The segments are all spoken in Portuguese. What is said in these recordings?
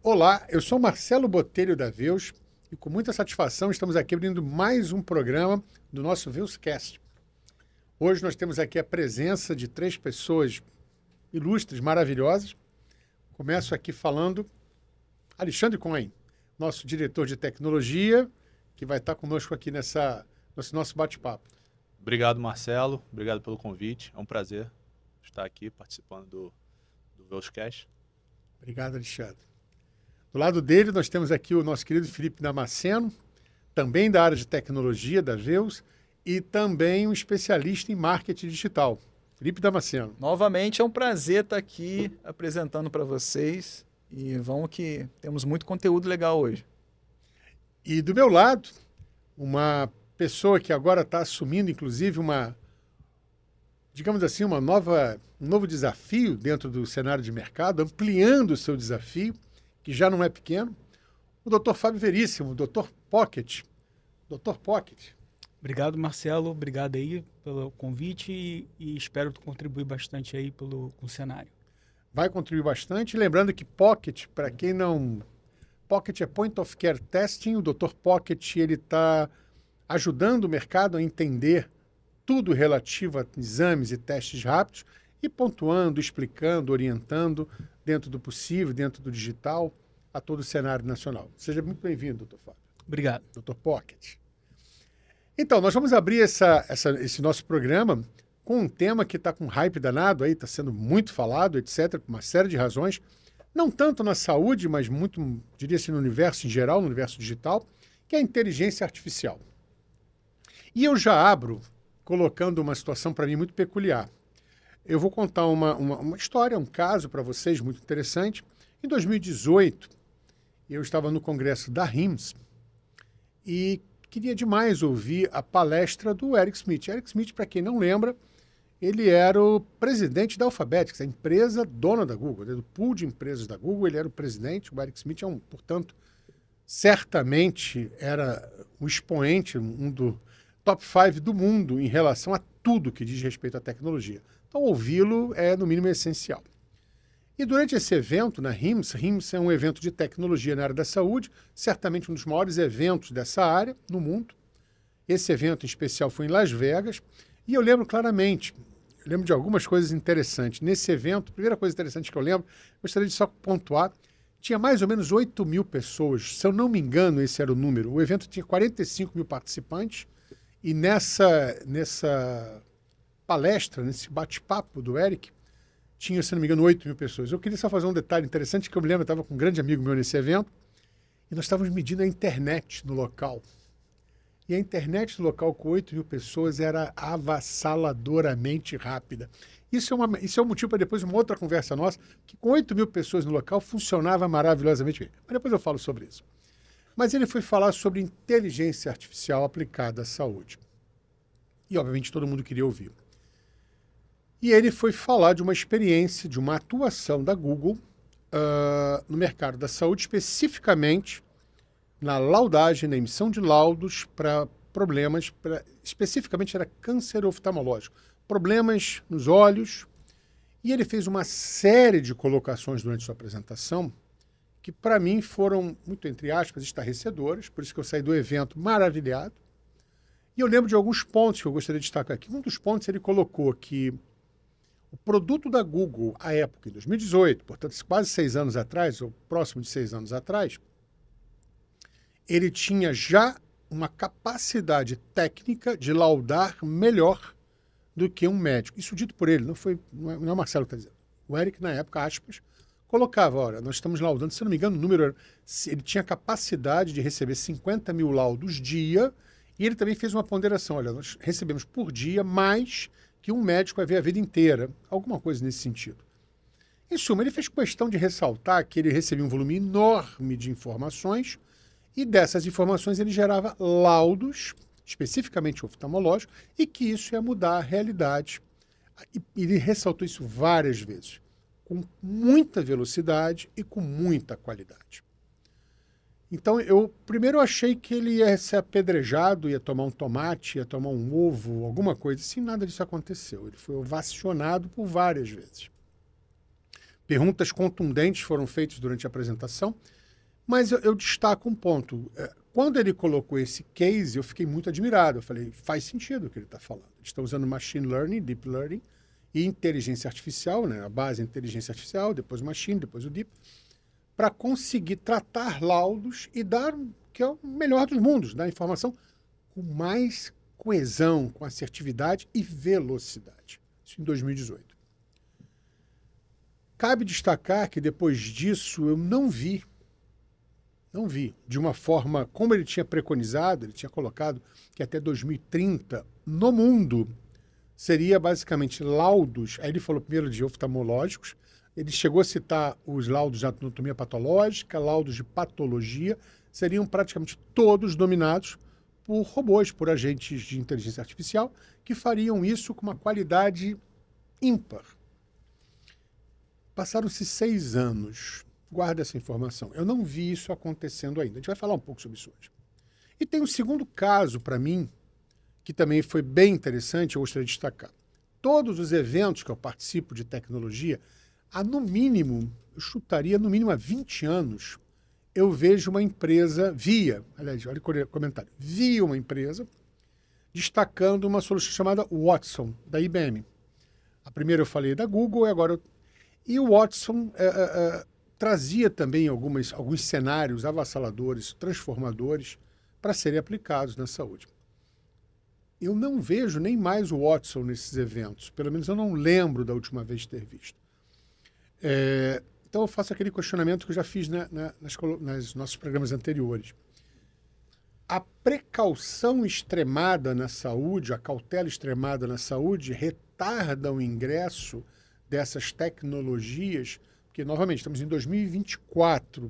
Olá, eu sou Marcelo Botelho da Veus e com muita satisfação estamos aqui abrindo mais um programa do nosso Veuscast. Hoje nós temos aqui a presença de 3 pessoas ilustres, maravilhosas. Começo aqui falando Alexandre Cohen, nosso diretor de tecnologia, que vai estar conosco aqui nesse nosso bate-papo. Obrigado, Marcelo. Obrigado pelo convite. É um prazer estar aqui participando do Veuscast. Obrigado, Alexandre. Do lado dele, nós temos aqui o nosso querido Felipe Damasceno, também da área de tecnologia da Veus e também um especialista em marketing digital. Felipe Damasceno. Novamente, é um prazer estar aqui apresentando para vocês e vamos que temos muito conteúdo legal hoje. E do meu lado, uma pessoa que agora está assumindo, inclusive, digamos assim, um novo desafio dentro do cenário de mercado, ampliando o seu desafio, que já não é pequeno, o Dr. Fábio Veríssimo, o Dr. Pocket. Dr. Pocket. Obrigado, Marcelo. Obrigado aí pelo convite e espero contribuir bastante aí com o cenário. Vai contribuir bastante. Lembrando que Pocket, para quem não... Pocket é Point of Care Testing. O Dr. Pocket está ajudando o mercado a entender tudo relativo a exames e testes rápidos e pontuando, explicando, orientando dentro do possível, dentro do digital, a todo o cenário nacional. Seja muito bem-vindo, doutor Fábio. Obrigado. Dr. Pocket. Então, nós vamos abrir esse nosso programa com um tema que está com hype danado, está sendo muito falado, etc., por uma série de razões, não tanto na saúde, mas muito, diria assim, no universo em geral, no universo digital, que é a inteligência artificial. E eu já abro colocando uma situação para mim muito peculiar. Eu vou contar uma história, um caso para vocês muito interessante. Em 2018, eu estava no congresso da RIMS e queria demais ouvir a palestra do Eric Schmidt. Eric Schmidt, para quem não lembra, ele era o presidente da Alphabetics, a empresa dona da Google, do pool de empresas da Google, ele era o presidente. O Eric Schmidt portanto, certamente era um expoente, um do top 5 do mundo em relação a tudo que diz respeito à tecnologia. Então, ouvi-lo é, no mínimo, essencial. E durante esse evento, na RIMS é um evento de tecnologia na área da saúde, certamente um dos maiores eventos dessa área no mundo. Esse evento, em especial, foi em Las Vegas. E eu lembro claramente, de algumas coisas interessantes. Nesse evento, a primeira coisa interessante que eu lembro, gostaria de só pontuar, tinha mais ou menos 8 mil pessoas. Se eu não me engano, esse era o número. O evento tinha 45 mil participantes. E nessa palestra, nesse bate-papo do Eric, tinha, se não me engano, 8 mil pessoas. Eu queria só fazer um detalhe interessante, que eu me lembro, eu estava com um grande amigo meu nesse evento, e nós estávamos medindo a internet no local. E a internet no local com 8 mil pessoas era avassaladoramente rápida. Isso é um motivo para depois uma outra conversa nossa, que com 8 mil pessoas no local funcionava maravilhosamente bem. Mas depois eu falo sobre isso. Mas ele foi falar sobre inteligência artificial aplicada à saúde. E, obviamente, todo mundo queria ouvir. E ele foi falar de uma experiência, de uma atuação da Google no mercado da saúde, especificamente na laudagem, na emissão de laudos para problemas, especificamente era câncer oftalmológico, problemas nos olhos. E ele fez uma série de colocações durante sua apresentação que, para mim, foram, muito entre aspas, estarrecedoras, por isso que eu saí do evento maravilhado. E eu lembro de alguns pontos que eu gostaria de destacar aqui. Um dos pontos ele colocou que o produto da Google, à época, em 2018, portanto, quase 6 anos atrás, ou próximo de 6 anos atrás, ele tinha já uma capacidade técnica de laudar melhor do que um médico. Isso dito por ele, não é o Marcelo que está dizendo. O Eric, na época, aspas, colocava, olha, nós estamos laudando, se não me engano, o número era, ele tinha capacidade de receber 50 mil laudos dia, e ele também fez uma ponderação, olha, nós recebemos por dia mais que um médico vai ver a vida inteira, alguma coisa nesse sentido. Em suma, ele fez questão de ressaltar que ele recebia um volume enorme de informações E dessas informações ele gerava laudos, especificamente oftalmológicos, e que isso ia mudar a realidade. E ele ressaltou isso várias vezes, com muita velocidade e com muita qualidade. Então, primeiro eu achei que ele ia ser apedrejado, ia tomar um tomate, ia tomar um ovo, alguma coisa assim. Nada disso aconteceu. Ele foi ovacionado por várias vezes. Perguntas contundentes foram feitas durante a apresentação, mas eu destaco um ponto. Quando ele colocou esse case, eu fiquei muito admirado. Eu falei, faz sentido o que ele está falando. Eles estão usando machine learning, deep learning e inteligência artificial, né? A base é inteligência artificial, depois o machine, depois o deep, para conseguir tratar laudos e dar, que é o melhor dos mundos, dar informação com mais coesão, com assertividade e velocidade. Isso em 2018. Cabe destacar que depois disso eu não vi de uma forma como ele tinha preconizado, ele tinha colocado que até 2030 no mundo seria basicamente laudos, aí ele falou primeiro de oftalmológicos, ele chegou a citar os laudos de anatomia patológica, laudos de patologia, seriam praticamente todos dominados por robôs, por agentes de inteligência artificial, que fariam isso com uma qualidade ímpar. Passaram-se 6 anos. Guarda essa informação. Eu não vi isso acontecendo ainda. A gente vai falar um pouco sobre isso hoje. E tem um segundo caso para mim, que também foi bem interessante, eu gostaria de destacar. Todos os eventos que eu participo de tecnologia, no mínimo, eu chutaria no mínimo há 20 anos, eu vejo uma empresa, aliás, olha o comentário, via uma empresa destacando uma solução chamada Watson, da IBM. A primeira eu falei da Google, e o Watson trazia também alguns cenários avassaladores, transformadores, para serem aplicados na saúde. Eu não vejo nem mais o Watson nesses eventos, pelo menos eu não lembro da última vez de ter visto. Então eu faço aquele questionamento que eu já fiz nos nossos programas anteriores. A precaução extremada na saúde, a cautela extremada na saúde, retarda o ingresso dessas tecnologias, porque, novamente, estamos em 2024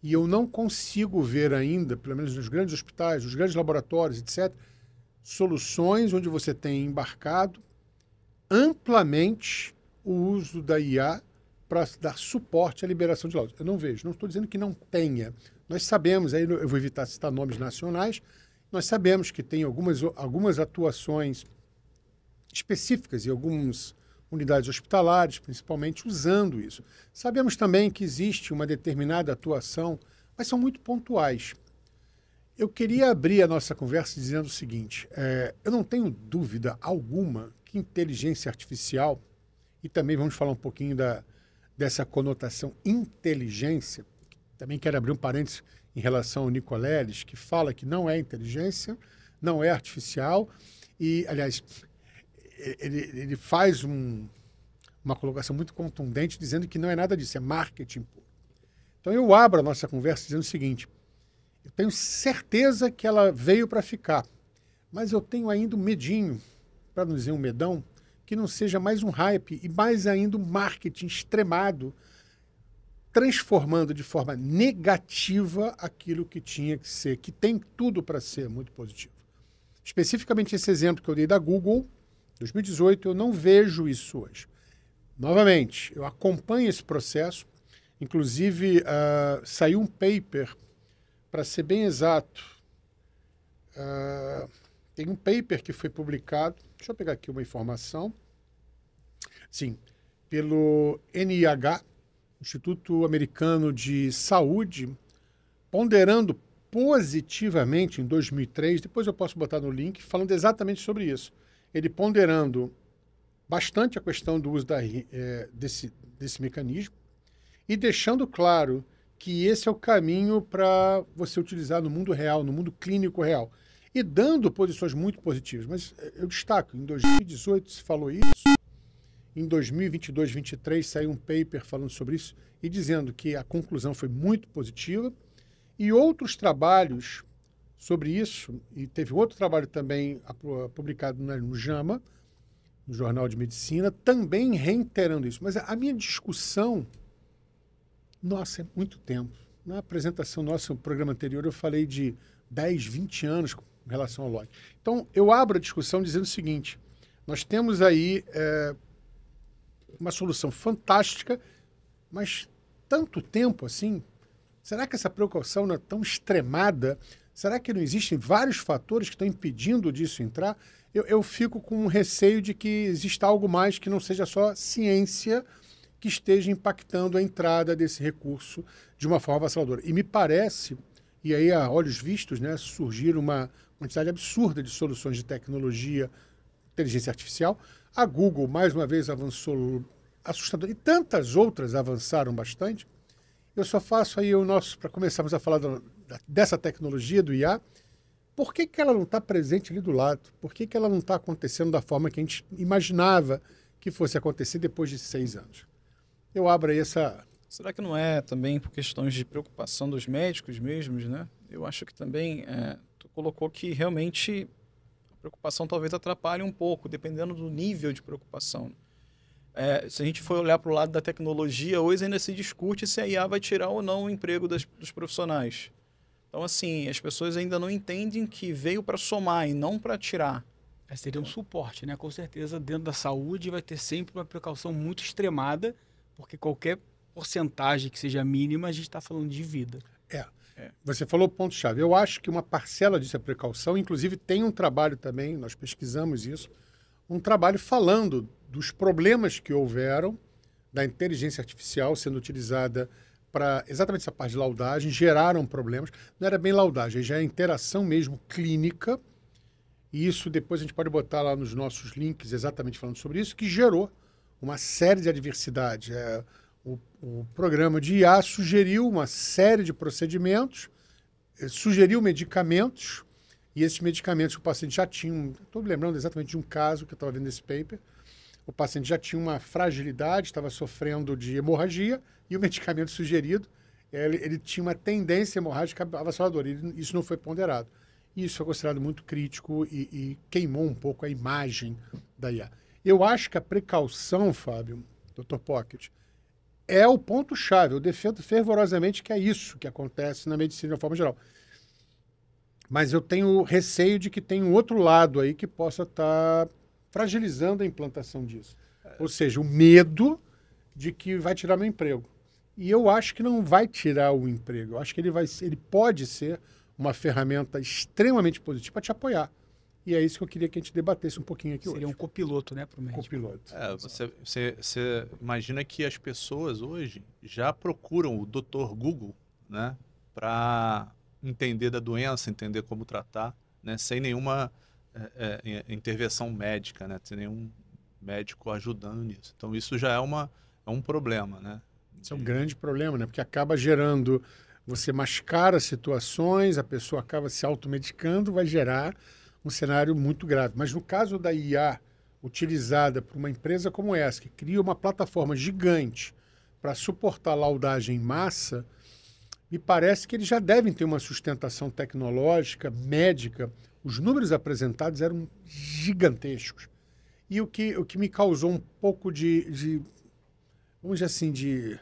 e eu não consigo ver ainda, pelo menos nos grandes hospitais, nos grandes laboratórios, etc., soluções onde você tem embarcado amplamente o uso da IA para dar suporte à liberação de laudos. Eu não vejo, não estou dizendo que não tenha. Nós sabemos, aí eu vou evitar citar nomes nacionais, nós sabemos que tem algumas atuações específicas e algumas unidades hospitalares, principalmente, usando isso. Sabemos também que existe uma determinada atuação, mas são muito pontuais. Eu queria abrir a nossa conversa dizendo o seguinte, eu não tenho dúvida alguma que inteligência artificial, e também vamos falar um pouquinho dessa conotação inteligência, também quero abrir um parênteses em relação ao Nicoleles, que fala que não é inteligência, não é artificial, e, aliás, ele faz uma colocação muito contundente dizendo que não é nada disso, é marketing puro. Então eu abro a nossa conversa dizendo o seguinte, eu tenho certeza que ela veio para ficar, mas eu tenho ainda um medinho, para não dizer um medão, que não seja mais um hype e mais ainda um marketing extremado, transformando de forma negativa aquilo que tinha que ser, que tem tudo para ser muito positivo. Especificamente esse exemplo que eu dei da Google, 2018, eu não vejo isso hoje. Novamente, eu acompanho esse processo, inclusive saiu um paper, para ser bem exato, tem um paper que foi publicado, deixa eu pegar aqui uma informação, sim, pelo NIH, Instituto Americano de Saúde, ponderando positivamente em 2003, depois eu posso botar no link, falando exatamente sobre isso. Ele ponderando bastante a questão do uso desse mecanismo e deixando claro que esse é o caminho para você utilizar no mundo real, no mundo clínico real, e dando posições muito positivas. Mas eu destaco, em 2018 se falou isso, em 2022, 2023 saiu um paper falando sobre isso e dizendo que a conclusão foi muito positiva, e outros trabalhos sobre isso, e teve outro trabalho também publicado no JAMA, no Jornal de Medicina, também reiterando isso. Mas a minha discussão, nossa, é muito tempo. na apresentação nossa, no programa anterior, eu falei de 10, 20 anos com relação ao log. Então, eu abro a discussão dizendo o seguinte, nós temos aí uma solução fantástica, mas tanto tempo assim, será que essa preocupação não é tão extremada? Será que não existem vários fatores que estão impedindo disso entrar? Eu fico com um receio de que exista algo mais que não seja só ciência que esteja impactando a entrada desse recurso de uma forma avassaladora. E me parece, e aí a olhos vistos, né, surgir uma quantidade absurda de soluções de tecnologia, inteligência artificial. A Google, mais uma vez, avançou assustador, e tantas outras avançaram bastante. Eu só faço aí o nosso, para começarmos a falar dessa tecnologia, do IA, por que ela não está presente ali do lado? Por que ela não está acontecendo da forma que a gente imaginava que fosse acontecer depois de 6 anos? Eu abro aí essa... Será que não é também por questões de preocupação dos médicos mesmos, né? Eu acho que também tu colocou que realmente a preocupação talvez atrapalhe um pouco, dependendo do nível de preocupação. Se a gente for olhar para o lado da tecnologia, hoje ainda se discute se a IA vai tirar ou não o emprego dos profissionais. Então, assim, as pessoas ainda não entendem que veio para somar e não para tirar. Seria um suporte, né? Com certeza, dentro da saúde vai ter sempre uma precaução muito extremada, porque qualquer porcentagem que seja mínima, a gente está falando de vida. Você falou o ponto-chave. Eu acho que uma parcela disso é precaução. Inclusive, tem um trabalho também, nós pesquisamos isso, um trabalho falando dos problemas que houveram da inteligência artificial sendo utilizada para exatamente essa parte de laudagem, geraram problemas. Não era bem laudagem, já é interação mesmo clínica. E isso depois a gente pode botar lá nos nossos links exatamente falando sobre isso, que gerou uma série de adversidades. O programa de IA sugeriu uma série de procedimentos, sugeriu medicamentos, e esses medicamentos o paciente já tinha... Estou me lembrando exatamente de um caso que eu estava vendo nesse paper. O paciente já tinha uma fragilidade, estava sofrendo de hemorragia, e o medicamento sugerido, ele tinha uma tendência hemorrágica avassaladora. Isso não foi ponderado. E isso foi considerado muito crítico e queimou um pouco a imagem da IA. Eu acho que a precaução, Fábio, Dr. Pocket, é o ponto-chave. Eu defendo fervorosamente que é isso que acontece na medicina de uma forma geral. Mas eu tenho receio de que tem um outro lado aí que possa estar fragilizando a implantação disso. Ou seja, o medo de que vai tirar meu emprego. E eu acho que não vai tirar o emprego. Eu acho que ele pode ser uma ferramenta extremamente positiva para te apoiar. E é isso que eu queria que a gente debatesse um pouquinho aqui hoje. Seria um copiloto, né, para o médico. Copiloto. Você imagina que as pessoas hoje já procuram o Dr. Google, né, para entender da doença, entender como tratar, né, sem nenhuma intervenção médica, né, sem nenhum médico ajudando nisso. Então isso já é um problema, né? Isso é um grande problema, né? Porque acaba gerando, você mascara situações, a pessoa acaba se automedicando, vai gerar um cenário muito grave. Mas no caso da IA utilizada por uma empresa como essa, que cria uma plataforma gigante para suportar laudagem em massa, me parece que eles já devem ter uma sustentação tecnológica, médica. Os números apresentados eram gigantescos. E o que me causou um pouco vamos dizer assim, de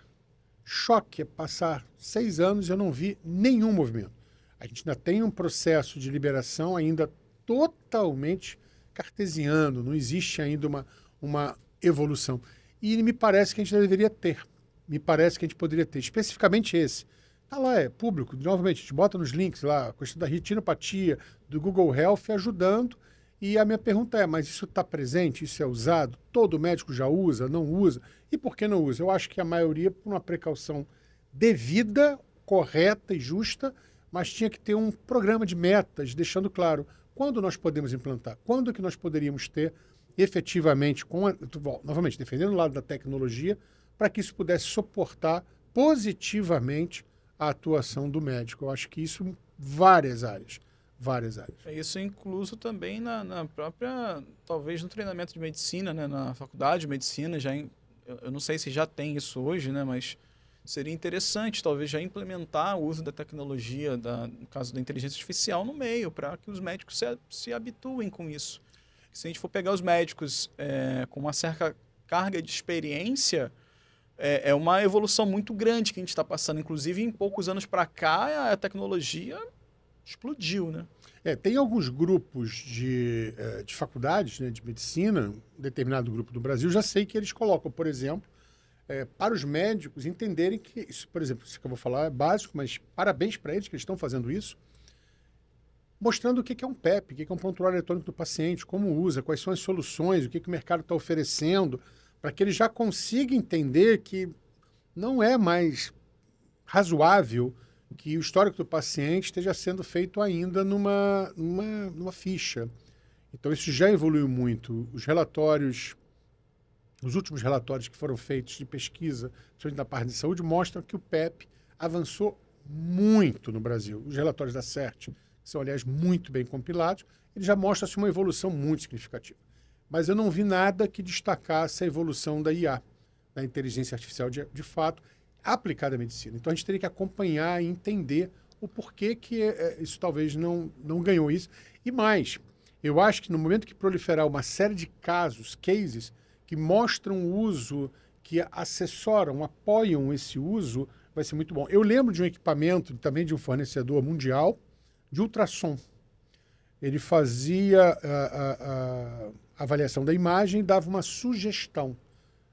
choque é passar 6 anos e eu não vi nenhum movimento. A gente ainda tem um processo de liberação ainda totalmente cartesiano, não existe ainda uma evolução. E me parece que a gente deveria ter. Me parece que a gente poderia ter, especificamente esse. Está lá, é público, novamente, a gente bota nos links lá, a questão da retinopatia, do Google Health ajudando. E a minha pergunta é, mas isso está presente, isso é usado? Todo médico já usa, não usa? E por que não usa? Eu acho que a maioria por uma precaução devida, correta e justa, mas tinha que ter um programa de metas, deixando claro quando nós podemos implantar, quando que nós poderíamos ter efetivamente, novamente, defendendo o lado da tecnologia, para que isso pudesse suportar positivamente a atuação do médico. Eu acho que isso em várias áreas. Isso é incluso também na própria, talvez no treinamento de medicina, né? Na faculdade de medicina, eu não sei se já tem isso hoje, né? Mas seria interessante talvez já implementar o uso da tecnologia, no caso da inteligência artificial, no meio, para que os médicos se habituem com isso. Se a gente for pegar os médicos com uma certa carga de experiência, é uma evolução muito grande que a gente está passando. Inclusive, em poucos anos para cá, a tecnologia explodiu, né? Tem alguns grupos de faculdades, né, de medicina, um determinado grupo do Brasil, já sei que eles colocam, por exemplo, para os médicos entenderem que, isso, por exemplo, isso que eu vou falar é básico, mas parabéns para eles que eles estão fazendo isso, mostrando o que é um PEP, o que é um prontuário eletrônico do paciente, como usa, quais são as soluções, o que o mercado está oferecendo, para que ele já consiga entender que não é mais razoável que o histórico do paciente esteja sendo feito ainda numa ficha. Então, isso já evoluiu muito. Os últimos relatórios que foram feitos de pesquisa, principalmente da parte de saúde, mostram que o PEP avançou muito no Brasil. Os relatórios da CERT, que são, aliás, muito bem compilados, eles já mostram uma evolução muito significativa. Mas eu não vi nada que destacasse a evolução da IA, da inteligência artificial de fato, aplicada à medicina. Então, a gente teria que acompanhar e entender o porquê que isso talvez não ganhou isso. E mais, eu acho que no momento que proliferar uma série de cases, que mostram o uso, que assessoram, apoiam esse uso, vai ser muito bom. Eu lembro de um equipamento também de um fornecedor mundial de ultrassom. Ele fazia a avaliação da imagem e dava uma sugestão,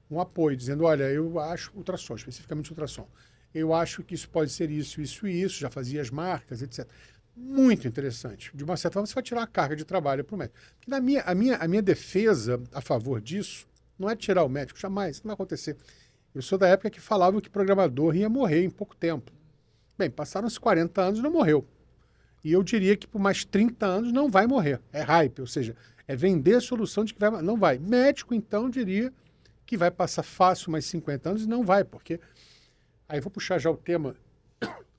um apoio, dizendo, olha, eu acho ultrassom, especificamente ultrassom. Eu acho que isso pode ser isso, isso e isso, já fazia as marcas, etc. Muito interessante. De uma certa forma, você vai tirar a carga de trabalho para o médico. Porque a minha defesa a favor disso não é tirar o médico, jamais, isso não vai acontecer. Eu sou da época que falava que programador ia morrer em pouco tempo. Bem, passaram-se 40 anos e não morreu. E eu diria que por mais 30 anos não vai morrer. É hype, ou seja, é vender a solução de que vai... Não vai. Médico, então, diria que vai passar fácil mais 50 anos e não vai, porque... Aí vou puxar já o tema,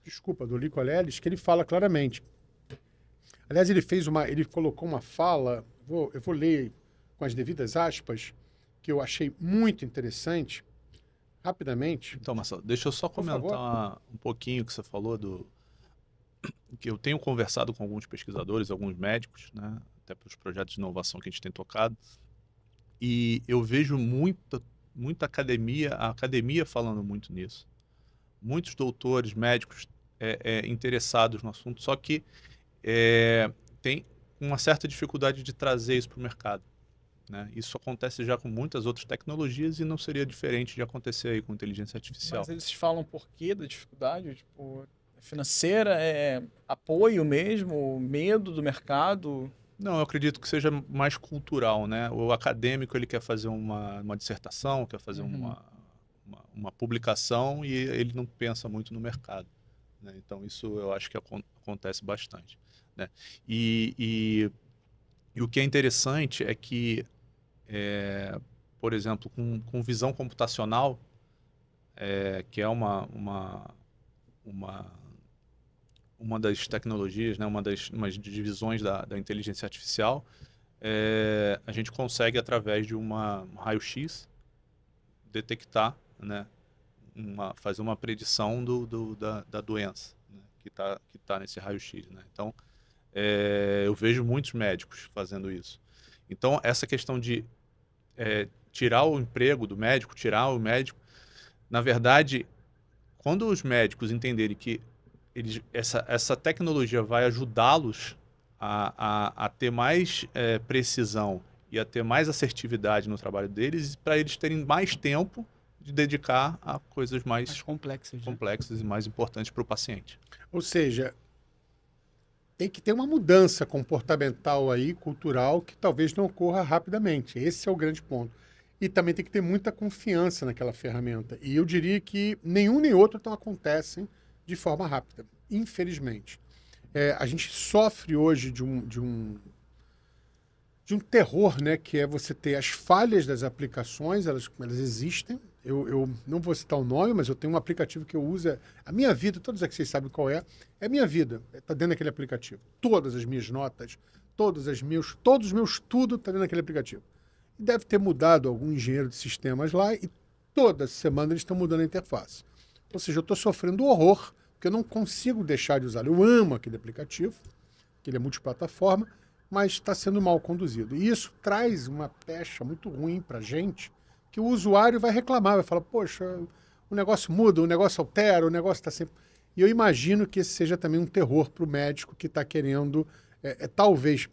desculpa, do Lico Leles, que ele fala claramente. Aliás, ele colocou uma fala, eu vou ler com as devidas aspas, que eu achei muito interessante, rapidamente. Então, Marcelo, deixa eu só comentar um pouquinho que você falou que eu tenho conversado com alguns pesquisadores, alguns médicos, né, até para os projetos de inovação que a gente tem tocado, e eu vejo muita academia, a academia falando muito nisso. Muitos doutores, médicos interessados no assunto, só que tem uma certa dificuldade de trazer isso para o mercado, né? Isso acontece já com muitas outras tecnologias e não seria diferente de acontecer aí com inteligência artificial. Mas eles falam por quê da dificuldade? Tipo, financeira, apoio mesmo, medo do mercado? Não, eu acredito que seja mais cultural, né? O acadêmico, ele quer fazer uma dissertação, quer fazer uma publicação e ele não pensa muito no mercado, né? Então, isso eu acho que acontece bastante, né? E o que é interessante é que, por exemplo, com visão computacional, que é uma das tecnologias, né, uma das divisões da inteligência artificial, a gente consegue, através de um raio-x, detectar, né, fazer uma predição da doença, né, que tá nesse raio-x, né? Então, eu vejo muitos médicos fazendo isso. Então, essa questão de tirar o emprego do médico, na verdade, quando os médicos entenderem que essa tecnologia vai ajudá-los a ter mais precisão e a ter mais assertividade no trabalho deles, para eles terem mais tempo de dedicar a coisas mais complexas e mais importantes para o paciente. Ou seja, tem que ter uma mudança comportamental aí, cultural, que talvez não ocorra rapidamente. Esse é o grande ponto. E também tem que ter muita confiança naquela ferramenta. E eu diria que nenhum nem outro não acontecem de forma rápida, infelizmente. A gente sofre hoje de um terror, né, que é você ter as falhas das aplicações, elas existem. Eu não vou citar o nome, mas eu tenho um aplicativo que eu uso. A minha vida, todos aqui vocês sabem qual é a minha vida. Está dentro daquele aplicativo. Todas as minhas notas, todos os meus tudo está dentro daquele aplicativo. E deve ter mudado algum engenheiro de sistemas lá e toda semana eles estão mudando a interface. Ou seja, eu estou sofrendo horror, porque eu não consigo deixar de usá-lo. Eu amo aquele aplicativo, que ele é multiplataforma, mas está sendo mal conduzido. E isso traz uma pecha muito ruim para a gente, Porque o usuário vai reclamar, vai falar, poxa, o negócio muda, o negócio altera, o negócio está sempre... E eu imagino que esse seja também um terror para o médico que está querendo, talvez,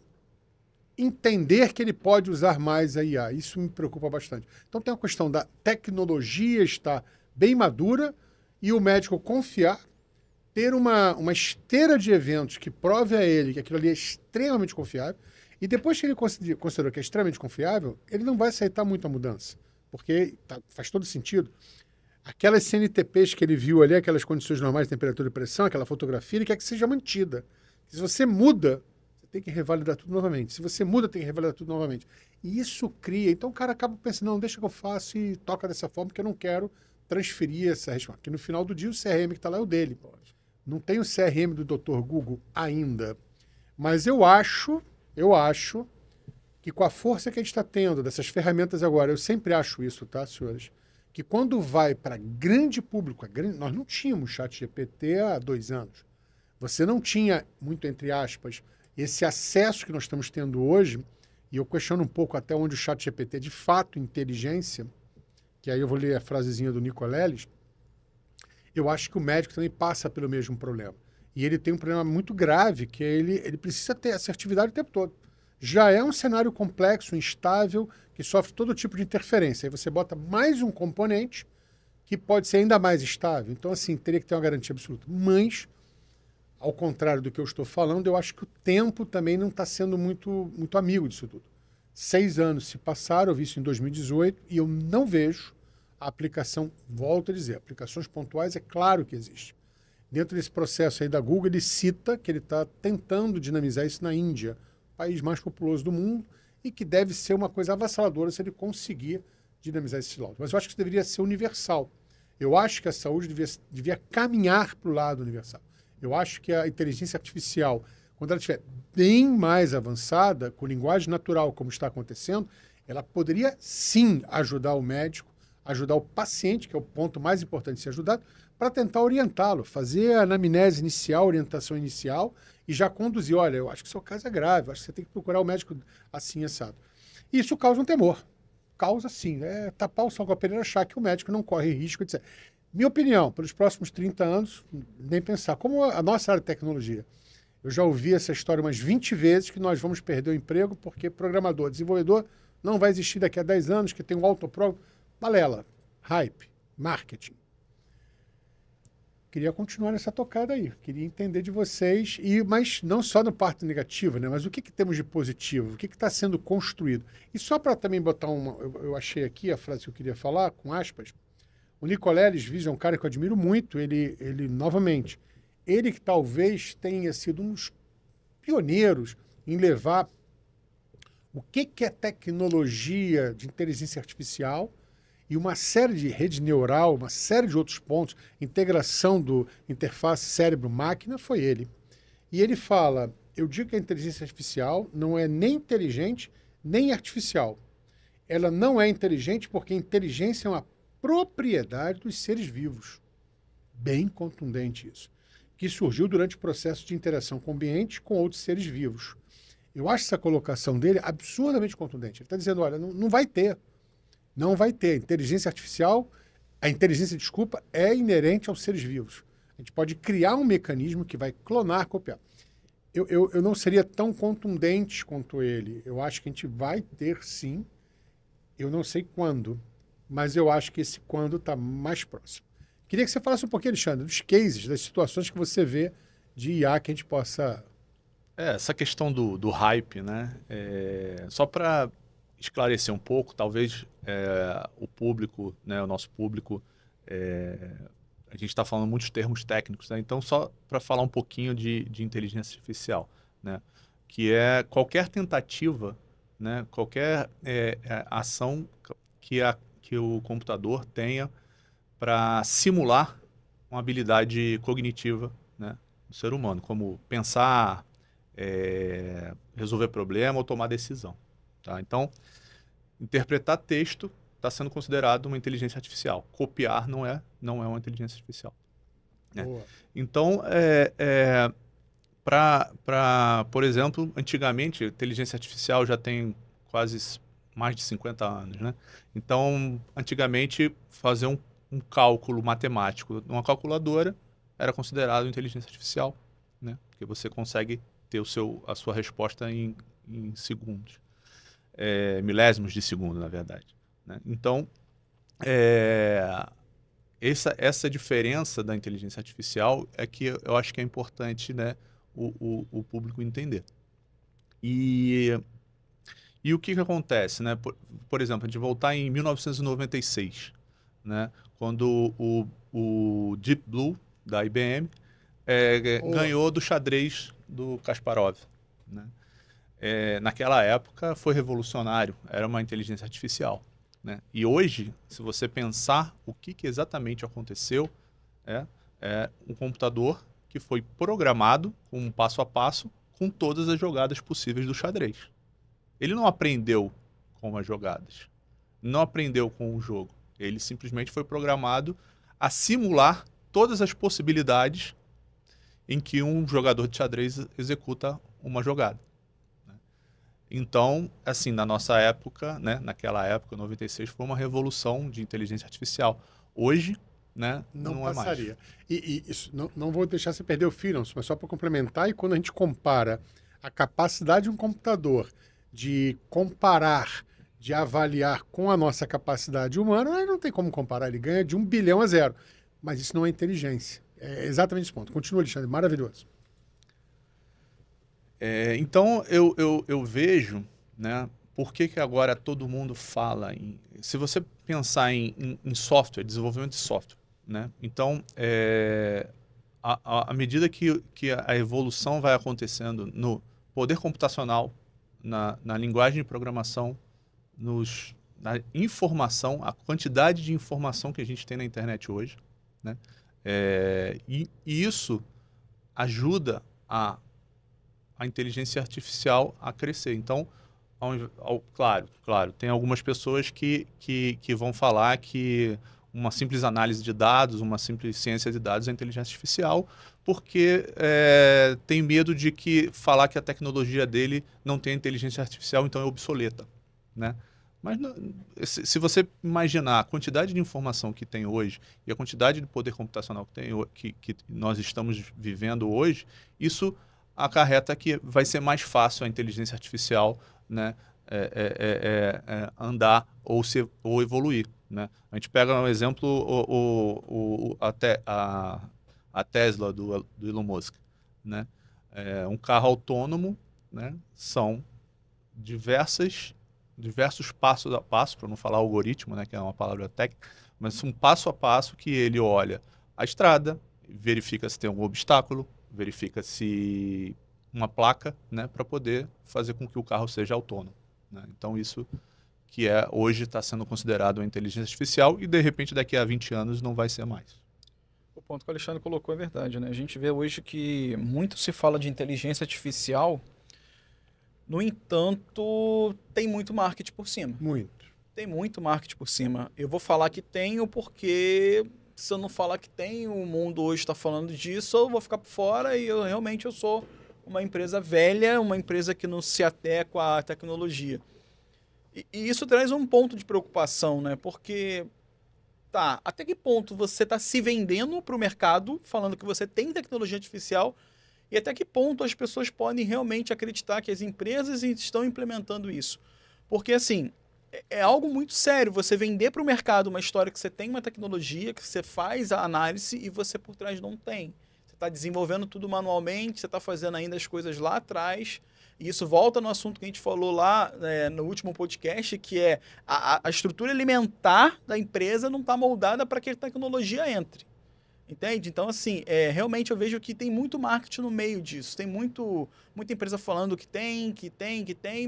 entender que ele pode usar mais a IA. Isso me preocupa bastante. Então tem a questão da tecnologia estar bem madura e o médico confiar, ter uma esteira de eventos que prove a ele que aquilo ali é extremamente confiável, e depois que ele considerou que é extremamente confiável, ele não vai aceitar muito a mudança, porque faz todo sentido. Aquelas CNTPs que ele viu ali, aquelas condições normais de temperatura e pressão, aquela fotografia, ele quer que seja mantida. Se você muda, você tem que revalidar tudo novamente. Se você muda, tem que revalidar tudo novamente. E isso cria... Então o cara acaba pensando, não, deixa que eu faço e toca dessa forma, porque eu não quero transferir essa resposta. Porque no final do dia, o CRM que está lá é o dele. Não tem o CRM do Dr. Google ainda. Mas eu acho que com a força que a gente está tendo dessas ferramentas agora, eu sempre acho isso, tá, senhores? Que quando vai para grande público, nós não tínhamos chat GPT há 2 anos. Você não tinha, muito entre aspas, esse acesso que nós estamos tendo hoje, e eu questiono um pouco até onde o chat GPT é de fato inteligência, que aí eu vou ler a frasezinha do Nicoleles. Eu acho que o médico também passa pelo mesmo problema. E ele tem um problema muito grave, que ele precisa ter assertividade o tempo todo. Já é um cenário complexo, instável, que sofre todo tipo de interferência. Aí você bota mais um componente que pode ser ainda mais estável. Então, assim, teria que ter uma garantia absoluta. Mas, ao contrário do que eu estou falando, eu acho que o tempo também não está sendo muito amigo disso tudo. 6 anos se passaram, eu vi isso em 2018, e eu não vejo a aplicação, volto a dizer, aplicações pontuais, é claro que existe. Dentro desse processo aí da Google, ele cita que ele está tentando dinamizar isso na Índia, o país mais populoso do mundo, e que deve ser uma coisa avassaladora se ele conseguir dinamizar esse lado. Mas eu acho que isso deveria ser universal. Eu acho que a saúde devia caminhar para o lado universal. Eu acho que a inteligência artificial, quando ela estiver bem mais avançada, com linguagem natural, como está acontecendo, ela poderia sim ajudar o médico, ajudar o paciente, que é o ponto mais importante de ser ajudado, para tentar orientá-lo, fazer a anamnese inicial, orientação inicial, e já conduzir, olha, eu acho que seu caso é grave, acho que você tem que procurar o médico assim, assado. Isso causa um temor. Causa sim, tapar o sol com a peneira, achar que o médico não corre risco, etc. Minha opinião, pelos próximos 30 anos, nem pensar. Como a nossa área de tecnologia, eu já ouvi essa história umas 20 vezes que nós vamos perder o emprego porque programador, desenvolvedor não vai existir daqui a 10 anos, que tem um autoprograma. Balela, hype, marketing. Queria continuar nessa tocada aí, queria entender de vocês, mas não só no parte negativa, né? Mas o que temos de positivo, o que está sendo construído. E só para também botar eu achei aqui a frase que eu queria falar, com aspas, o Nicoleles Vision é um cara que eu admiro muito, ele novamente, ele que talvez tenha sido um dos pioneiros em levar o que é tecnologia de inteligência artificial e uma série de rede neural, uma série de outros pontos, integração do interface cérebro-máquina, foi ele. E ele fala, eu digo que a inteligência artificial não é nem inteligente, nem artificial. Ela não é inteligente porque a inteligência é uma propriedade dos seres vivos. Bem contundente isso. Que surgiu durante o processo de interação com o ambiente com outros seres vivos. Eu acho essa colocação dele absurdamente contundente. Ele está dizendo, olha, não vai ter. Não vai ter. A inteligência, é inerente aos seres vivos. A gente pode criar um mecanismo que vai clonar, copiar. Eu não seria tão contundente quanto ele. Eu acho que a gente vai ter, sim. Eu não sei quando, mas eu acho que esse quando está mais próximo. Queria que você falasse um pouquinho, Alexandre, dos cases, das situações que você vê de IA que a gente possa... Essa questão do hype, né? Só para esclarecer um pouco, talvez o público, né, o nosso público, a gente está falando muitos termos técnicos, né? Então só para falar um pouquinho de inteligência artificial, né? Que é qualquer tentativa, né, qualquer ação que o computador tenha para simular uma habilidade cognitiva, né, do ser humano, como pensar, resolver problema ou tomar decisão. Tá? Então, interpretar texto está sendo considerado uma inteligência artificial. Copiar não é uma inteligência artificial. Né? Então, por exemplo, antigamente, a inteligência artificial já tem quase mais de 50 anos, né? Então, antigamente, fazer um cálculo matemático numa calculadora era considerado inteligência artificial, né? Porque você consegue ter a sua resposta em segundos. Milésimos de segundo, na verdade, né? Então, essa diferença da inteligência artificial é que eu acho que é importante, né, o público entender. E o que acontece, né? Por exemplo, a gente voltar em 1996, né, quando o Deep Blue, da IBM, ganhou do xadrez do Kasparov, né? Naquela época foi revolucionário, era uma inteligência artificial, né? E hoje, se você pensar o que exatamente aconteceu, é um computador que foi programado com um passo a passo com todas as jogadas possíveis do xadrez. Ele não aprendeu com as jogadas, não aprendeu com o jogo. Ele simplesmente foi programado a simular todas as possibilidades em que um jogador de xadrez executa uma jogada. Então, assim, na nossa época, né, naquela época, 96, foi uma revolução de inteligência artificial. Hoje, né, não passaria. É mais. E isso, não vou deixar você perder o fio, mas só para complementar, e quando a gente compara a capacidade de um computador de comparar, de avaliar com a nossa capacidade humana, aí não tem como comparar, ele ganha de 1 bilhão a 0. Mas isso não é inteligência. É exatamente esse ponto. Continua, Alexandre, maravilhoso. Então, eu vejo, né, por que agora todo mundo fala em... Se você pensar em software, desenvolvimento de software, né? Então, à medida que a evolução vai acontecendo no poder computacional, na linguagem de programação, na informação, a quantidade de informação que a gente tem na internet hoje, né? E isso ajuda a inteligência artificial a crescer. Então, claro, tem algumas pessoas que vão falar que uma simples análise de dados, uma simples ciência de dados é inteligência artificial, porque tem medo de falar que a tecnologia dele não tem inteligência artificial, então é obsoleta, né? Mas se você imaginar a quantidade de informação que tem hoje e a quantidade de poder computacional que nós estamos vivendo hoje, isso acarreta que vai ser mais fácil a inteligência artificial, né, andar ou evoluir, né? A gente pega um exemplo, a Tesla do Elon Musk, né? Um carro autônomo, né? São diversos passos a passo, para não falar algoritmo, né, que é uma palavra técnica, mas um passo a passo que ele olha a estrada, verifica se tem algum obstáculo, verifica se uma placa, né, para poder fazer com que o carro seja autônomo, né? Então isso que hoje está sendo considerado uma inteligência artificial e de repente daqui a 20 anos não vai ser mais. O ponto que o Alexandre colocou é verdade, né? A gente vê hoje que muito se fala de inteligência artificial, no entanto, tem muito marketing por cima. Muito. Tem muito marketing por cima. Eu vou falar que tenho porque se eu não falar que tem, o mundo hoje está falando disso, eu vou ficar por fora e eu sou uma empresa velha, uma empresa que não se adequa à tecnologia. E isso traz um ponto de preocupação, né? Porque, até que ponto você está se vendendo para o mercado, falando que você tem tecnologia artificial, e até que ponto as pessoas podem realmente acreditar que as empresas estão implementando isso? Porque, assim, é algo muito sério você vender para o mercado uma história que você tem uma tecnologia, que você faz a análise e você por trás não tem. Você está desenvolvendo tudo manualmente, você está fazendo ainda as coisas lá atrás. E isso volta no assunto que a gente falou lá no último podcast, que é a estrutura alimentar da empresa não está moldada para que a tecnologia entre. Entende? Então, assim, realmente eu vejo que tem muito marketing no meio disso. Tem muita empresa falando que tem,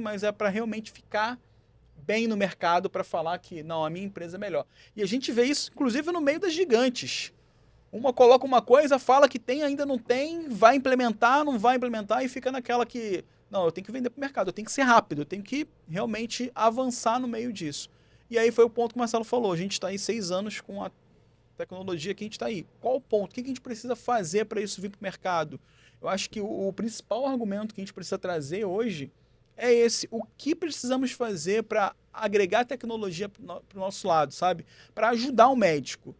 mas é para realmente ficar bem no mercado, para falar que, não, a minha empresa é melhor. E a gente vê isso, inclusive, no meio das gigantes. Uma coloca uma coisa, fala que tem, ainda não tem, vai implementar, não vai implementar, e fica naquela que, não, eu tenho que vender para o mercado, eu tenho que ser rápido, eu tenho que realmente avançar no meio disso. E aí foi o ponto que o Marcelo falou, a gente está aí 6 anos com a tecnologia que a gente está aí. Qual o ponto? O que a gente precisa fazer para isso vir para o mercado? Eu acho que o principal argumento que a gente precisa trazer hoje é esse. O que precisamos fazer para agregar tecnologia para o nosso lado, sabe? Para ajudar o médico.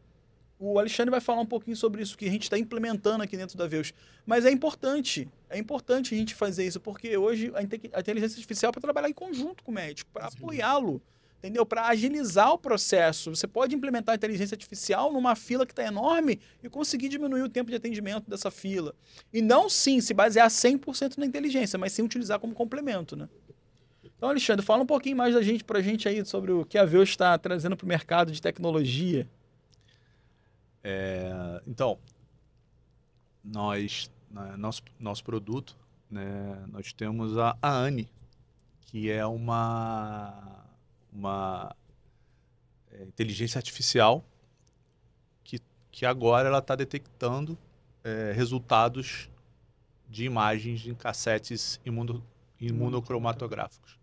O Alexandre vai falar um pouquinho sobre isso que a gente está implementando aqui dentro da Veus. Mas é importante a gente fazer isso, porque hoje a inteligência artificial é para trabalhar em conjunto com o médico, para apoiá-lo, entendeu? Para agilizar o processo. Você pode implementar a inteligência artificial numa fila que está enorme e conseguir diminuir o tempo de atendimento dessa fila. E não, sim, se basear 100% na inteligência, mas sim utilizar como complemento, né? Então, Alexandre, fala um pouquinho mais pra gente aí sobre o que a Veus está trazendo para o mercado de tecnologia. Então, nosso produto, né, nós temos a ANI, que é uma inteligência artificial que agora ela está detectando resultados de imagens em cassetes imunocromatográficos.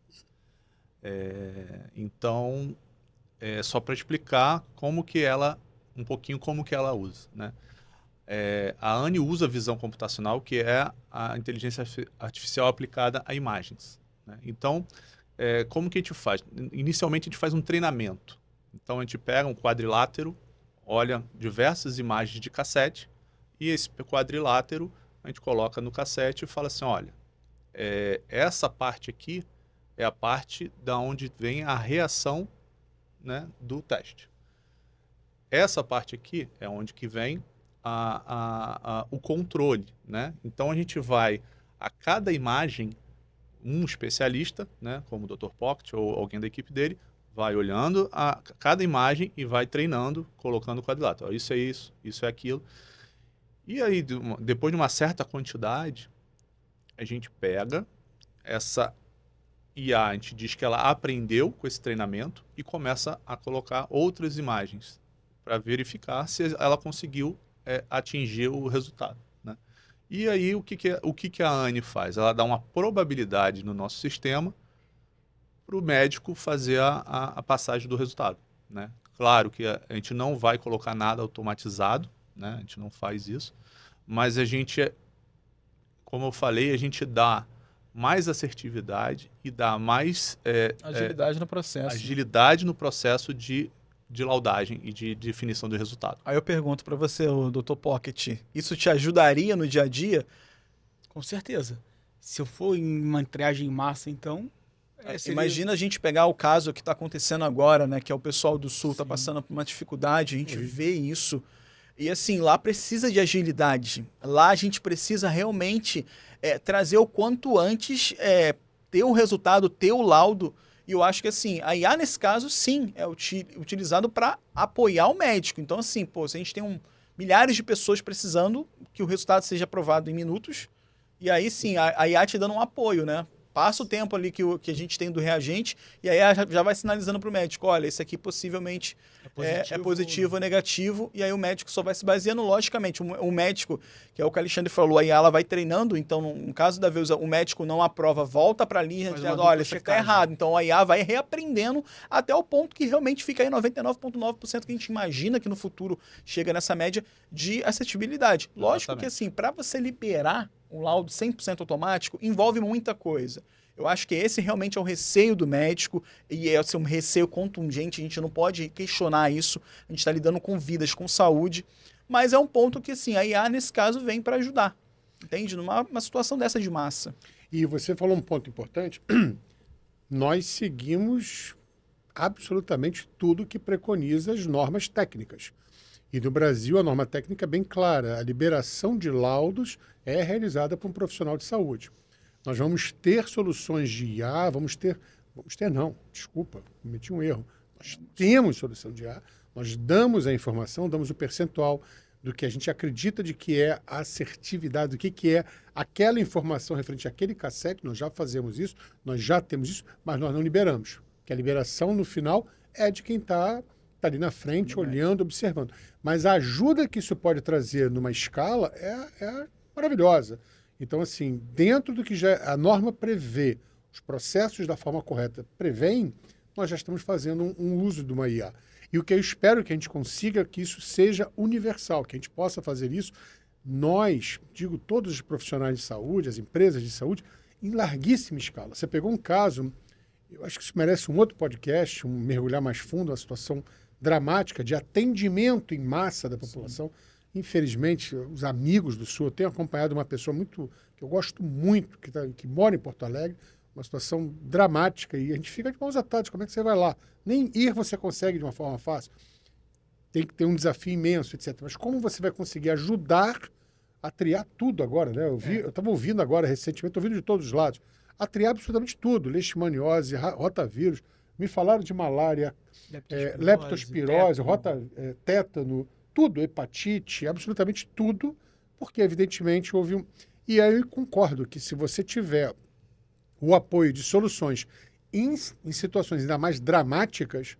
Então, só para explicar um pouquinho como que ela usa, né? A ANI usa visão computacional, que é a inteligência artificial aplicada a imagens, né? Então, como que a gente faz? Inicialmente, a gente faz um treinamento. Então, a gente pega um quadrilátero, olha diversas imagens de cassete, e esse quadrilátero a gente coloca no cassete e fala assim, olha, essa parte aqui é a parte da onde vem a reação, né, do teste. Essa parte aqui é onde que vem o controle, né? Então a gente vai, a cada imagem, um especialista, né, como o Dr. Pocket ou alguém da equipe dele, vai olhando cada imagem e vai treinando, colocando o quadrilátero. Isso é isso é aquilo. E aí, depois de uma certa quantidade, a gente pega essa IA, a gente diz que ela aprendeu com esse treinamento e começa a colocar outras imagens para verificar se ela conseguiu atingir o resultado, né? E aí, o que a ANI faz? Ela dá uma probabilidade no nosso sistema para o médico fazer a passagem do resultado, né? Claro que a gente não vai colocar nada automatizado, né? A gente não faz isso, mas a gente, como eu falei, a gente dá mais assertividade e dá mais agilidade no processo. Agilidade no processo de laudagem e de definição do resultado. Aí eu pergunto para você, o Dr. Pocket, isso te ajudaria no dia a dia? Com certeza. Se eu for em uma triagem em massa, então... Imagina a gente pegar o caso que está acontecendo agora, né? Que é o pessoal do Sul está passando por uma dificuldade, a gente vê isso. E assim, lá precisa de agilidade. Lá a gente precisa realmente trazer o quanto antes, ter o resultado, ter o laudo. E eu acho que assim, a IA nesse caso, sim, é utilizado para apoiar o médico. Então assim, se a gente tem milhares de pessoas precisando que o resultado seja aprovado em minutos, e aí sim, a IA te dando um apoio, né? Passa o tempo ali que a gente tem do reagente e aí já vai sinalizando para o médico, olha, esse aqui possivelmente é positivo ou negativo, e aí o médico só vai se baseando, logicamente, o médico, que é o que o Alexandre falou, a IA ela vai treinando, então no caso da Veus, o médico não aprova, volta para a linha, dizendo, olha, isso aqui está errado, então a IA vai reaprendendo até o ponto que realmente fica aí 99,9% que a gente imagina que no futuro chega nessa média de acessibilidade. Lógico que assim, para você liberar um laudo 100% automático, envolve muita coisa. Eu acho que esse realmente é o receio do médico, e é um receio contundente, a gente não pode questionar isso, a gente está lidando com vidas, com saúde, mas é um ponto que, assim, a IA, nesse caso, vem para ajudar, entende? Numa situação dessa de massa. E você falou um ponto importante, nós seguimos absolutamente tudo que preconiza as normas técnicas. E no Brasil, a norma técnica é bem clara. A liberação de laudos é realizada por um profissional de saúde. Nós vamos ter soluções de IA, cometi um erro. Nós temos solução de IA, nós damos a informação, damos o percentual do que a gente acredita de que é a assertividade, do que é aquela informação referente àquele cassete. Nós já fazemos isso, nós já temos isso, mas nós não liberamos. Que a liberação, no final, é de quem está ali na frente, olhando, observando. Mas a ajuda que isso pode trazer numa escala é maravilhosa. Então, assim, dentro do que já a norma prevê, os processos da forma correta prevêem, nós já estamos fazendo um uso de uma IA. E o que eu espero que a gente consiga é que isso seja universal, que a gente possa fazer isso. Nós, digo todos os profissionais de saúde, as empresas de saúde, em larguíssima escala. Você pegou um caso, eu acho que isso merece um outro podcast, mergulhar mais fundo, uma situação dramática de atendimento em massa da população. Sim. Infelizmente, os amigos do Sul, eu tenho acompanhado uma pessoa que eu gosto muito, que mora em Porto Alegre, uma situação dramática, e a gente fica de mãos atadas. Como é que você vai lá? Nem ir você consegue de uma forma fácil. Tem que ter um desafio imenso, etc. Mas como você vai conseguir ajudar a triar tudo agora, né? Eu estava ouvindo agora recentemente, estou ouvindo de todos os lados, a triar absolutamente tudo, leishmaniose, rotavírus, me falaram de malária, leptospirose, tétano, tudo, hepatite, absolutamente tudo, porque evidentemente houve um... E aí eu concordo que se você tiver o apoio de soluções em situações ainda mais dramáticas,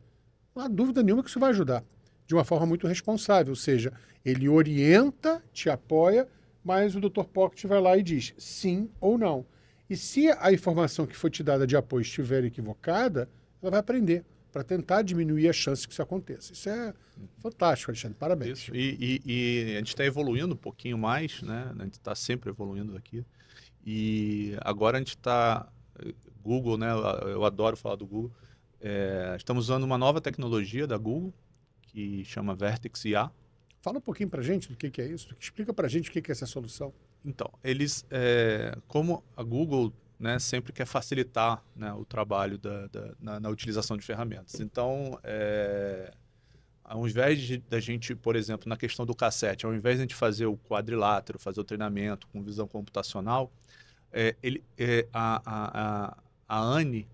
não há dúvida nenhuma que isso vai ajudar de uma forma muito responsável, ou seja, ele orienta, te apoia, mas o Dr. Pocket vai lá e diz sim ou não. E se a informação que foi te dada de apoio estiver equivocada, ela vai aprender para tentar diminuir a chance que isso aconteça. Isso é fantástico, Alexandre. Parabéns. Isso. E a gente está evoluindo um pouquinho mais, né? A gente está sempre evoluindo aqui. E agora a gente está... Google, né? Eu adoro falar do Google. Estamos usando uma nova tecnologia da Google, que chama Vertex IA. Fala um pouquinho para a gente do que é isso. Explica para a gente o que é essa solução. Então, eles, como a Google, né, sempre quer facilitar, né, o trabalho na utilização de ferramentas. Então, ao invés da gente, por exemplo, na questão do cassete, ao invés de a gente fazer o quadrilátero, fazer o treinamento com visão computacional, a ANI,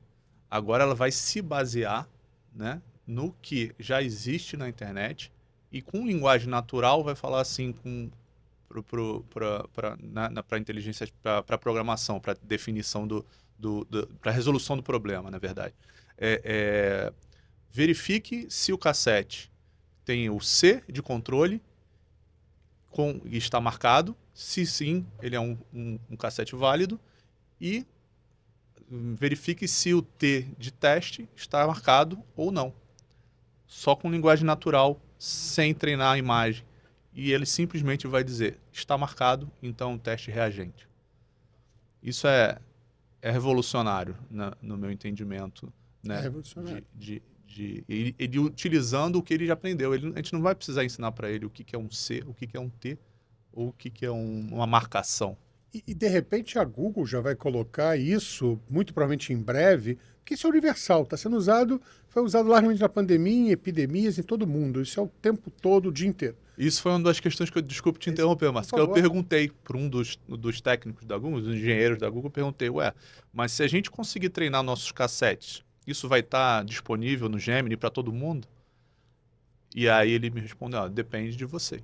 agora ela vai se basear, né, no que já existe na internet e com linguagem natural vai falar assim para inteligência, para programação, para definição para resolução do problema, na verdade. Verifique se o cassete tem o C de controle e está marcado. Se sim, ele é um cassete válido. E verifique se o T de teste está marcado ou não. Só com linguagem natural, sem treinar a imagem. E ele simplesmente vai dizer, está marcado, então teste reagente. Isso é revolucionário, no meu entendimento. Né? É revolucionário. Ele utilizando o que ele já aprendeu. A gente não vai precisar ensinar para ele o que é um C, o que é um T, ou o que é uma marcação. E de repente a Google já vai colocar isso, muito provavelmente em breve, porque isso é universal, está sendo usado, foi usado largamente na pandemia, em epidemias, em todo mundo. Isso é o tempo todo, o dia inteiro. Isso foi uma das questões que eu, desculpe te interromper, Márcio, que eu perguntei para um dos técnicos da Google, dos engenheiros da Google, eu perguntei, mas se a gente conseguir treinar nossos cassettes, isso vai estar disponível no Gemini para todo mundo? E aí ele me respondeu, depende de vocês.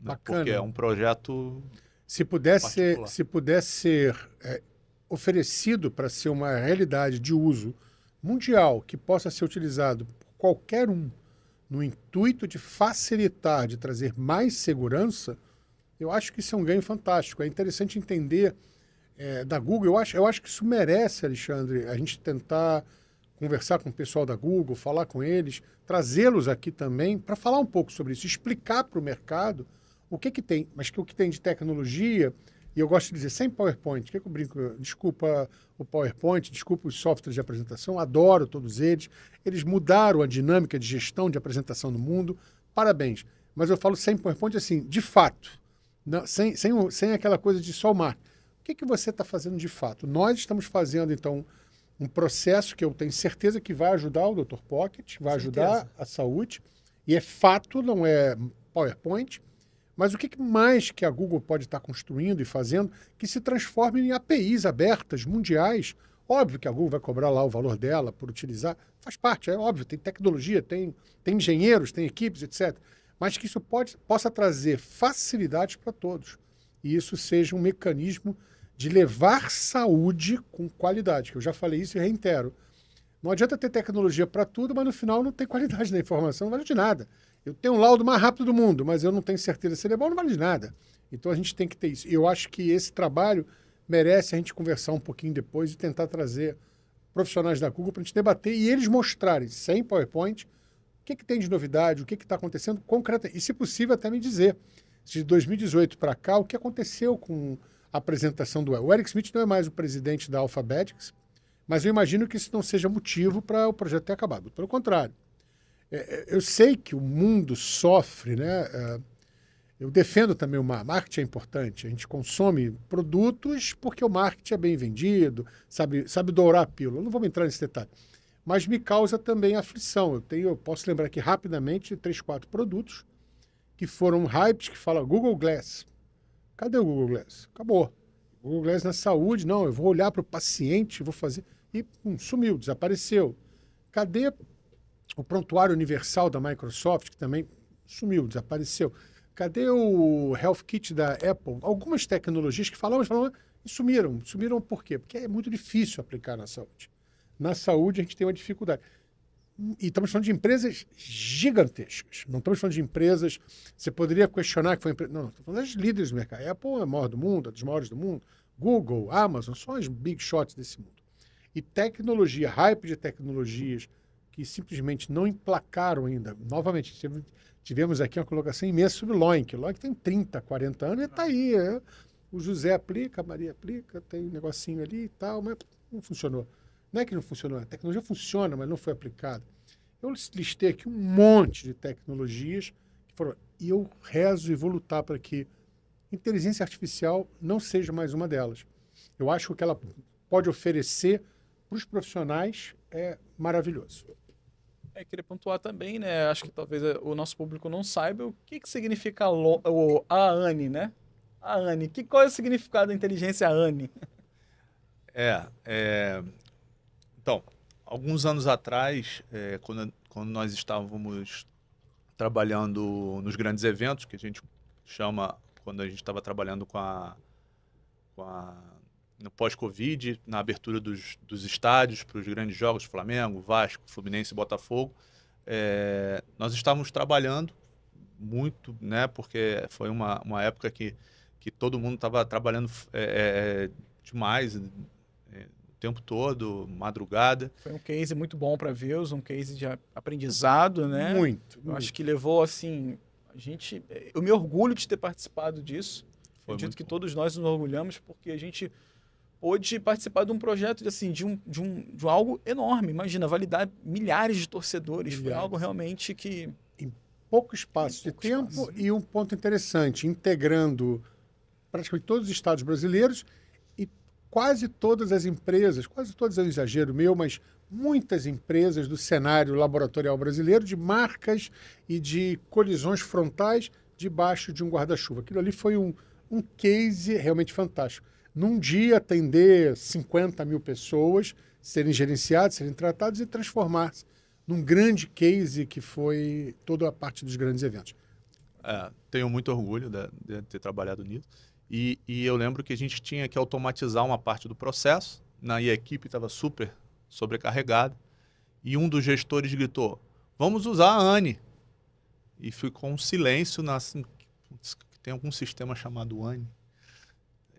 Né? Bacana. Porque é um projeto... Se pudesse ser oferecido para ser uma realidade de uso mundial, que possa ser utilizado por qualquer um, no intuito de facilitar, de trazer mais segurança, eu acho que isso é um ganho fantástico. É interessante entender da Google. Eu acho que isso merece, Alexandre, a gente tentar conversar com o pessoal da Google, falar com eles, trazê-los aqui também para falar um pouco sobre isso, explicar para o mercado o que tem, mas que o que tem de tecnologia, e eu gosto de dizer sem PowerPoint, o que eu brinco? Desculpa o PowerPoint, desculpa os softwares de apresentação, adoro todos eles, eles mudaram a dinâmica de gestão de apresentação no mundo, parabéns. Mas eu falo sem PowerPoint assim, de fato, não, sem aquela coisa de só o marketing. O que você está fazendo de fato? Nós estamos fazendo, então, um processo que eu tenho certeza que vai ajudar o Dr. Pocket, vai ajudar a saúde, e é fato, não é PowerPoint. Mas o que mais que a Google pode estar construindo e fazendo que se transforme em APIs abertas, mundiais? Óbvio que a Google vai cobrar lá o valor dela por utilizar, faz parte, é óbvio, tem tecnologia, tem engenheiros, tem equipes, etc. Mas que isso possa trazer facilidades para todos. E isso seja um mecanismo de levar saúde com qualidade, que eu já falei isso e reitero. Não adianta ter tecnologia para tudo, mas no final não tem qualidade da informação, não vale de nada. Eu tenho um laudo mais rápido do mundo, mas eu não tenho certeza se ele é bom, não vale de nada. Então a gente tem que ter isso. E eu acho que esse trabalho merece a gente conversar um pouquinho depois e tentar trazer profissionais da Google para a gente debater e eles mostrarem, sem PowerPoint, o que tem de novidade, o que está acontecendo concretamente. E, se possível, até me dizer, de 2018 para cá, o que aconteceu com apresentação do... O Eric Schmidt não é mais o presidente da Alphabetics, mas eu imagino que isso não seja motivo para o projeto ter acabado. Pelo contrário. Eu sei que o mundo sofre, né? Eu defendo também o marketing é importante. A gente consome produtos porque o marketing é bem vendido, sabe dourar a pílula. Eu não vou entrar nesse detalhe. Mas me causa também aflição. Eu posso lembrar aqui rapidamente de 3, 4 produtos que foram hypes que falam Google Glass. Cadê o Google Glass? Acabou. Google Glass na saúde, não, eu vou olhar para o paciente, vou fazer... E sumiu, desapareceu. Cadê o prontuário universal da Microsoft, que também sumiu, desapareceu? Cadê o Health Kit da Apple? Algumas tecnologias que falamos e sumiram. Sumiram por quê? Porque é muito difícil aplicar na saúde. Na saúde a gente tem uma dificuldade. E estamos falando de empresas gigantescas. Não estamos falando de empresas... Você poderia questionar que foi empresa... Não, estamos falando das líderes do mercado. A Apple é a maior do mundo, é dos maiores do mundo. Google, Amazon, são as big shots desse mundo. E tecnologia, hype de tecnologias que simplesmente não emplacaram ainda. Novamente, tivemos aqui uma colocação imensa sobre o Loink. O Loink tem 30, 40 anos e está aí. O José aplica, a Maria aplica, tem um negocinho ali e tal, mas não funcionou. Não é que não funcionou, a tecnologia funciona, mas não foi aplicada. Eu listei aqui um monte de tecnologias que foram... E eu rezo e vou lutar para que inteligência artificial não seja mais uma delas. Eu acho que o que ela pode oferecer para os profissionais é maravilhoso. Queria pontuar também, né? Acho que talvez o nosso público não saiba o que significa a ANI, né? A ANI. Qual é o significado da inteligência ANI? Então, alguns anos atrás, quando nós estávamos trabalhando nos grandes eventos, que a gente chama, quando a gente estava trabalhando no pós-Covid, na abertura dos estádios para os grandes jogos, Flamengo, Vasco, Fluminense e Botafogo, nós estávamos trabalhando muito, né, porque foi uma época que todo mundo estava trabalhando demais, o tempo todo, madrugada. Foi um case muito bom para Veus, um case de aprendizado, né? Muito. Eu acho que levou, assim, eu me orgulho de ter participado disso. Acredito que todos nós nos orgulhamos porque a gente pôde participar de um projeto de algo enorme. Imagina, validar milhares de torcedores. Foi algo realmente que... Em pouco espaço de tempo. E um ponto interessante, integrando praticamente todos os estados brasileiros e quase todas as empresas, quase todas é um exagero meu, mas muitas empresas do cenário laboratorial brasileiro, de marcas e de colisões frontais debaixo de um guarda-chuva. Aquilo ali foi um case realmente fantástico. Num dia, atender 50 mil pessoas, serem gerenciadas, serem tratadas e transformar-se num grande case que foi toda a parte dos grandes eventos. Tenho muito orgulho de ter trabalhado nisso. E eu lembro que a gente tinha que automatizar uma parte do processo, e a equipe estava super sobrecarregada, e um dos gestores gritou, vamos usar a ANI. E ficou um silêncio, tem algum sistema chamado ANI.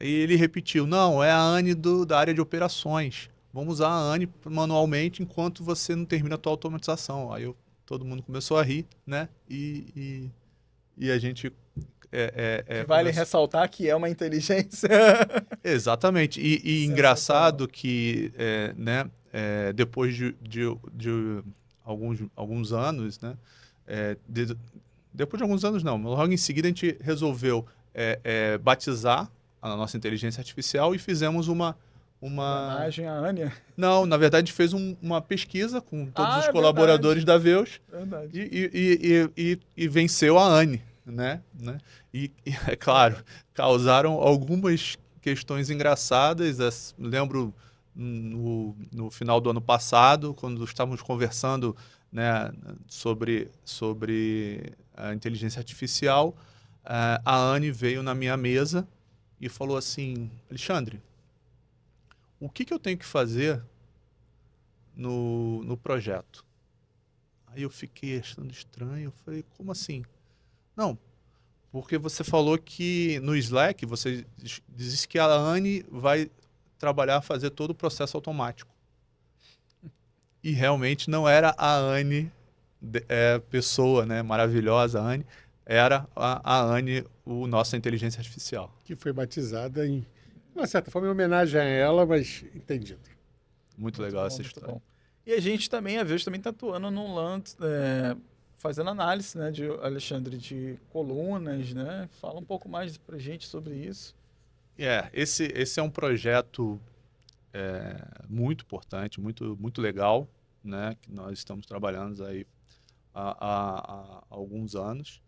E ele repetiu, não, é a ANI da área de operações. Vamos usar a ANI manualmente enquanto você não termina a tua automatização. Aí todo mundo começou a rir, né? E a gente... Vale ressaltar que é uma inteligência. Exatamente. E engraçado que depois de alguns anos, né? Depois de alguns anos, não. Logo em seguida, a gente resolveu batizar a nossa inteligência artificial e fizemos uma homenagem à Ania? Não, na verdade, a gente fez uma pesquisa com todos os colaboradores da Veus e venceu a ANI, né? E, é claro, causaram algumas questões engraçadas. Lembro no final do ano passado, quando estávamos conversando, né, sobre a inteligência artificial, a ANI veio na minha mesa e falou assim, Alexandre, o que eu tenho que fazer no projeto? Aí eu fiquei achando estranho, eu falei, como assim? Não, porque você falou que no Slack, você disse que a ANI vai trabalhar, fazer todo o processo automático. E realmente não era a ANI, pessoa, né, maravilhosa, a ANI, era a ANI, nossa inteligência artificial. Que foi batizada De uma certa forma, em homenagem a ela, mas entendido. Muito legal essa história. Bom. E a gente também, a Veus também está atuando num lance, fazendo análise, né, de Alexandre, de colunas, né? Fala um pouco mais pra gente sobre isso. Esse é um projeto muito importante, muito legal, né? Que nós estamos trabalhando aí há alguns anos.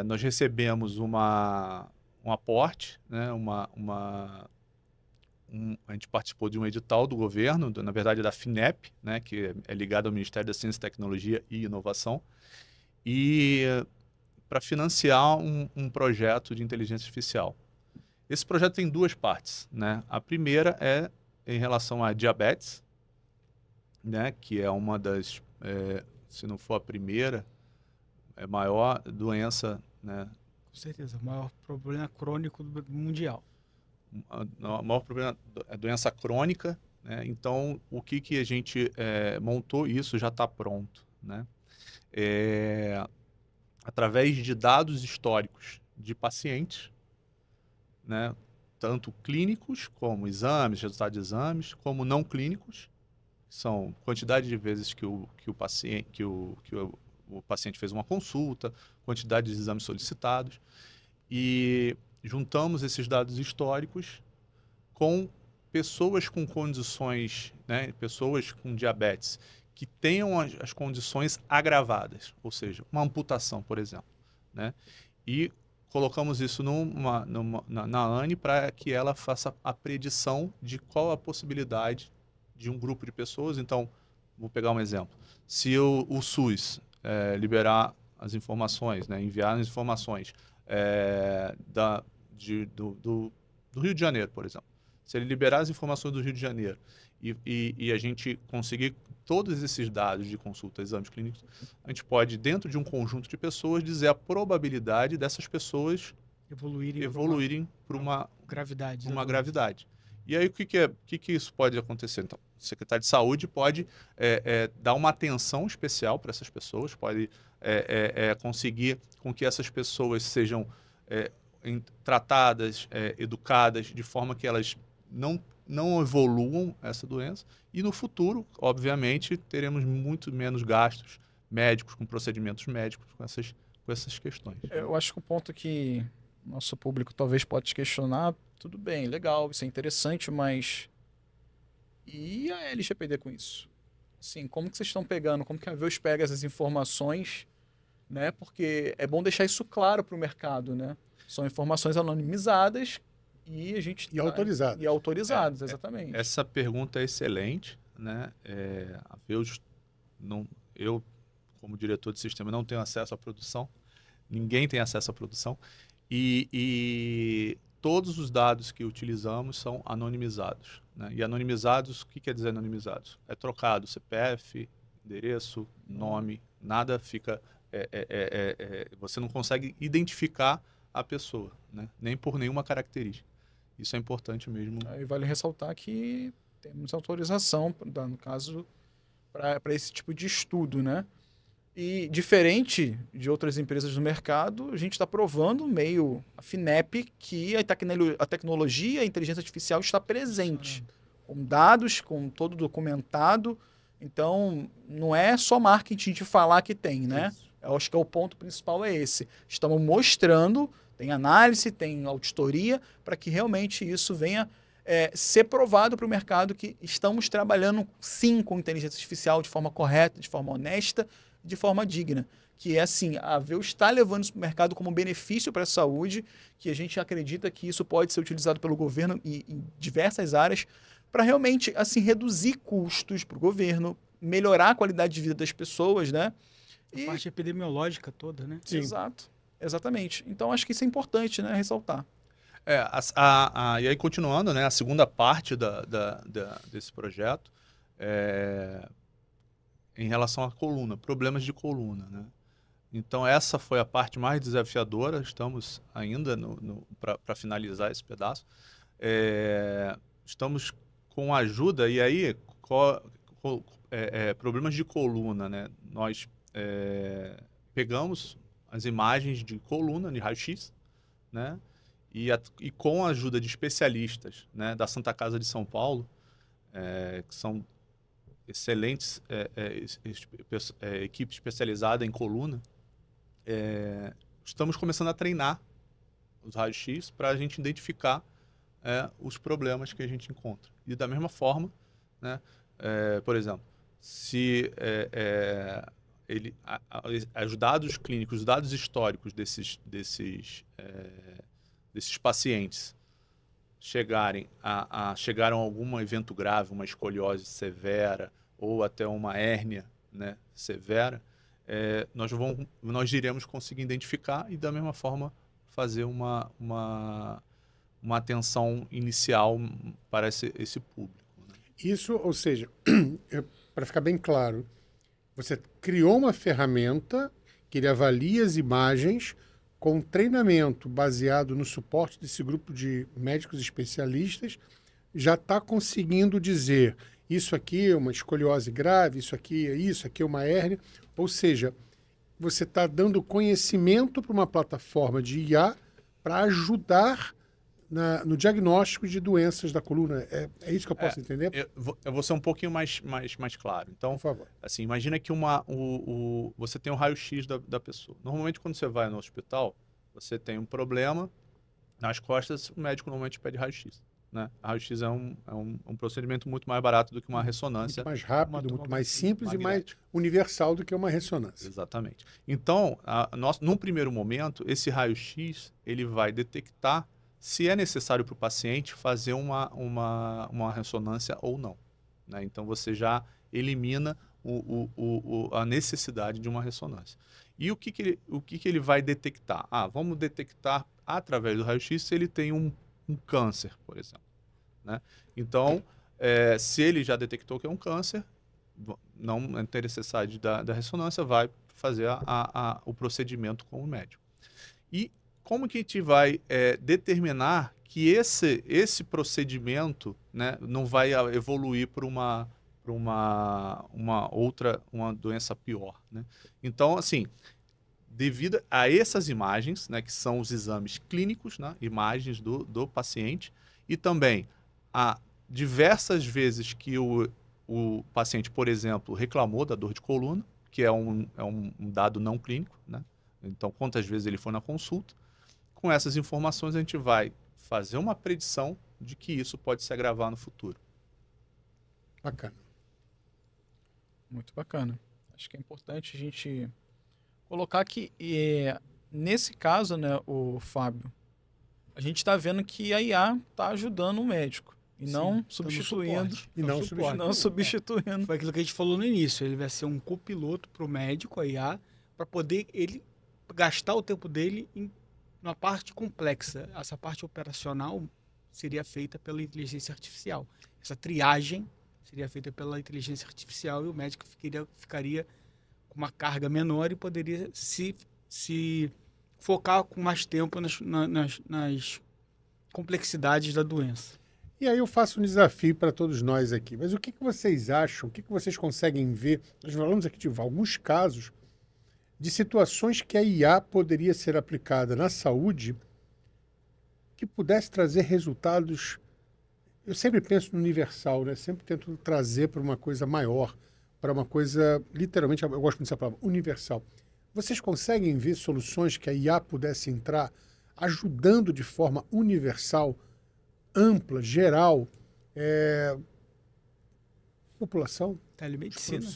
Nós recebemos um aporte, né? A gente participou de um edital do governo, na verdade da FINEP, né? Que é ligado ao Ministério da Ciência, Tecnologia e Inovação, e para financiar um projeto de inteligência artificial. Esse projeto tem duas partes, né? A primeira é em relação a diabetes, né? Que é uma das, se não for a primeira, maior doença, né? Com certeza, o maior problema crônico mundial. O maior problema é a doença crônica, né? Então, o que a gente montou, isso já está pronto, né? Através de dados históricos de pacientes, né? Tanto clínicos, como exames, resultados de exames, como não clínicos, são quantidade de vezes que o paciente fez uma consulta, quantidade de exames solicitados, e juntamos esses dados históricos com pessoas com condições, né, pessoas com diabetes, que tenham as condições agravadas, ou seja, uma amputação, por exemplo, né? E colocamos isso na ANE para que ela faça a predição de qual a possibilidade de um grupo de pessoas. Então, vou pegar um exemplo. Se o SUS liberar as informações, né, enviar as informações do Rio de Janeiro, por exemplo. Se ele liberar as informações do Rio de Janeiro e a gente conseguir todos esses dados de consulta, exames clínicos, a gente pode, dentro de um conjunto de pessoas, dizer a probabilidade dessas pessoas evoluírem para uma gravidade. E aí, o que isso pode acontecer? Então, o secretário de Saúde pode dar uma atenção especial para essas pessoas, pode conseguir com que essas pessoas sejam tratadas, educadas, de forma que elas não evoluam essa doença. E no futuro, obviamente, teremos muito menos gastos médicos, com procedimentos médicos, com essas questões. Eu acho que o ponto que nosso público talvez pode questionar, tudo bem, legal, isso é interessante, mas e a LGPD com isso? Assim, como que vocês estão pegando, como que a Veus pega essas informações, né? Porque é bom deixar isso claro para o mercado, né? São informações anonimizadas e a gente autorizadas. E autorizadas, exatamente. Essa pergunta é excelente, né? A Veus, eu, como diretor de sistema, não tenho acesso à produção. Ninguém tem acesso à produção. E todos os dados que utilizamos são anonimizados, né? E anonimizados, o que quer dizer anonimizados? É trocado CPF, endereço, nome, nada fica... você não consegue identificar a pessoa, né? Nem por nenhuma característica. Isso é importante mesmo. Aí vale ressaltar que temos autorização, no caso, para esse tipo de estudo, né? E diferente de outras empresas do mercado, a gente está provando meio a FINEP que a tecnologia, a inteligência artificial está presente, com dados, com todo documentado. Então, não é só marketing de falar que tem, né? Eu acho que o ponto principal é esse. Estamos mostrando, tem análise, tem auditoria, para que realmente isso venha ser provado para o mercado que estamos trabalhando sim com inteligência artificial de forma correta, de forma honesta, de forma digna. Que é assim, a Veus está levando isso para o mercado como benefício para a saúde, que a gente acredita que isso pode ser utilizado pelo governo em diversas áreas para realmente assim reduzir custos para o governo, melhorar a qualidade de vida das pessoas, né? A parte epidemiológica toda, né? Sim. Exato. Exatamente. Então, acho que isso é importante, né? Ressaltar. E aí, continuando, né? A segunda parte desse projeto em relação à coluna, problemas de coluna, né? Então, essa foi a parte mais desafiadora. Estamos ainda para finalizar esse pedaço. Estamos com ajuda, e aí, problemas de coluna, né? Nós pegamos as imagens de coluna, de raio-x, né? E com a ajuda de especialistas, né, da Santa Casa de São Paulo, que são excelentes equipe especializada em coluna, estamos começando a treinar os raios-x para a gente identificar os problemas que a gente encontra. E da mesma forma, né, por exemplo, se os dados clínicos, os dados históricos desses pacientes chegaram a algum evento grave, uma escoliose severa ou até uma hérnia, né, severa, nós iremos conseguir identificar e da mesma forma fazer uma atenção inicial para esse público. Né? Isso, ou seja, para ficar bem claro, você criou uma ferramenta que ele avalia as imagens com treinamento baseado no suporte desse grupo de médicos especialistas, já está conseguindo dizer isso aqui é uma escoliose grave, isso aqui é uma hérnia. Ou seja, você está dando conhecimento para uma plataforma de IA para ajudar no diagnóstico de doenças da coluna. É isso que eu posso entender? Eu vou ser um pouquinho mais claro. Então, por favor. Assim, imagina que você tem um raio-x da pessoa. Normalmente, quando você vai no hospital, você tem um problema nas costas, o médico normalmente pede raio-x. Né? A raio-x é um procedimento muito mais barato do que uma ressonância. Muito mais rápido, muito mais simples e mais universal do que uma ressonância. Exatamente. Então, num primeiro momento, esse raio-x ele vai detectar se é necessário para o paciente fazer uma ressonância ou não. Né? Então, você já elimina a necessidade de uma ressonância. E o que ele vai detectar? Vamos detectar através do raio-x se ele tem um câncer, por exemplo. Né? Então, se ele já detectou que é um câncer, não tem necessidade da ressonância, vai fazer o procedimento com o médico. E como que a gente vai determinar que esse procedimento, né, não vai evoluir para uma doença pior? Né? Então, assim, devido a essas imagens, né, que são os exames clínicos, né, imagens do paciente, e também a diversas vezes que o paciente, por exemplo, reclamou da dor de coluna, que é um dado não clínico, né? Então, quantas vezes ele foi na consulta. Com essas informações, a gente vai fazer uma predição de que isso pode se agravar no futuro. Bacana. Muito bacana. Acho que é importante a gente colocar que, nesse caso, né, o Fábio, a gente está vendo que a IA está ajudando o médico e não substituindo. E não substituindo. Foi aquilo que a gente falou no início. Ele vai ser um copiloto para o médico, a IA, para poder ele gastar o tempo dele na parte complexa. Essa parte operacional seria feita pela inteligência artificial. Essa triagem seria feita pela inteligência artificial e o médico ficaria com uma carga menor e poderia se focar com mais tempo nas complexidades da doença. E aí eu faço um desafio para todos nós aqui. Mas o que vocês acham? O que vocês conseguem ver? Nós falamos aqui de alguns casos de situações que a IA poderia ser aplicada na saúde que pudesse trazer resultados. Eu sempre penso no universal, né? Sempre tento trazer para uma coisa maior, para uma coisa, literalmente, eu gosto muito dessa palavra, universal. Vocês conseguem ver soluções que a IA pudesse entrar ajudando de forma universal, ampla, geral, população? Telemedicina.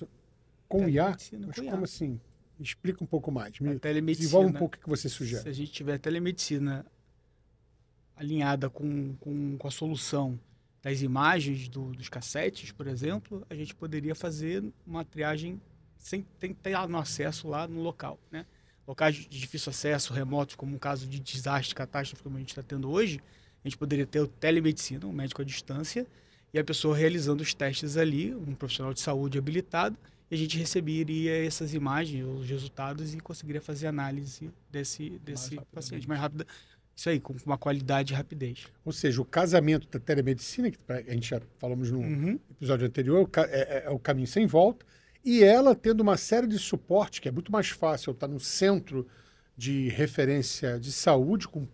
Com IA? Mas como assim? Explica um pouco mais. Desenvolve um pouco o que você sugere. Se a gente tiver telemedicina alinhada com a solução das imagens dos cassetes, por exemplo, a gente poderia fazer uma triagem sem ter no acesso lá no local. Né? Locais de difícil acesso, remotos, como um caso de desastre, catástrofe, como a gente está tendo hoje, a gente poderia ter o telemedicina, um médico à distância, e a pessoa realizando os testes ali, um profissional de saúde habilitado, e a gente receberia essas imagens, os resultados, e conseguiria fazer análise desse paciente mais rápida. Isso aí, com uma qualidade e rapidez. Ou seja, o casamento da telemedicina, que a gente já falamos no episódio anterior, é o caminho sem volta, e ela tendo uma série de suporte, que é muito mais fácil estar no centro de referência de saúde, com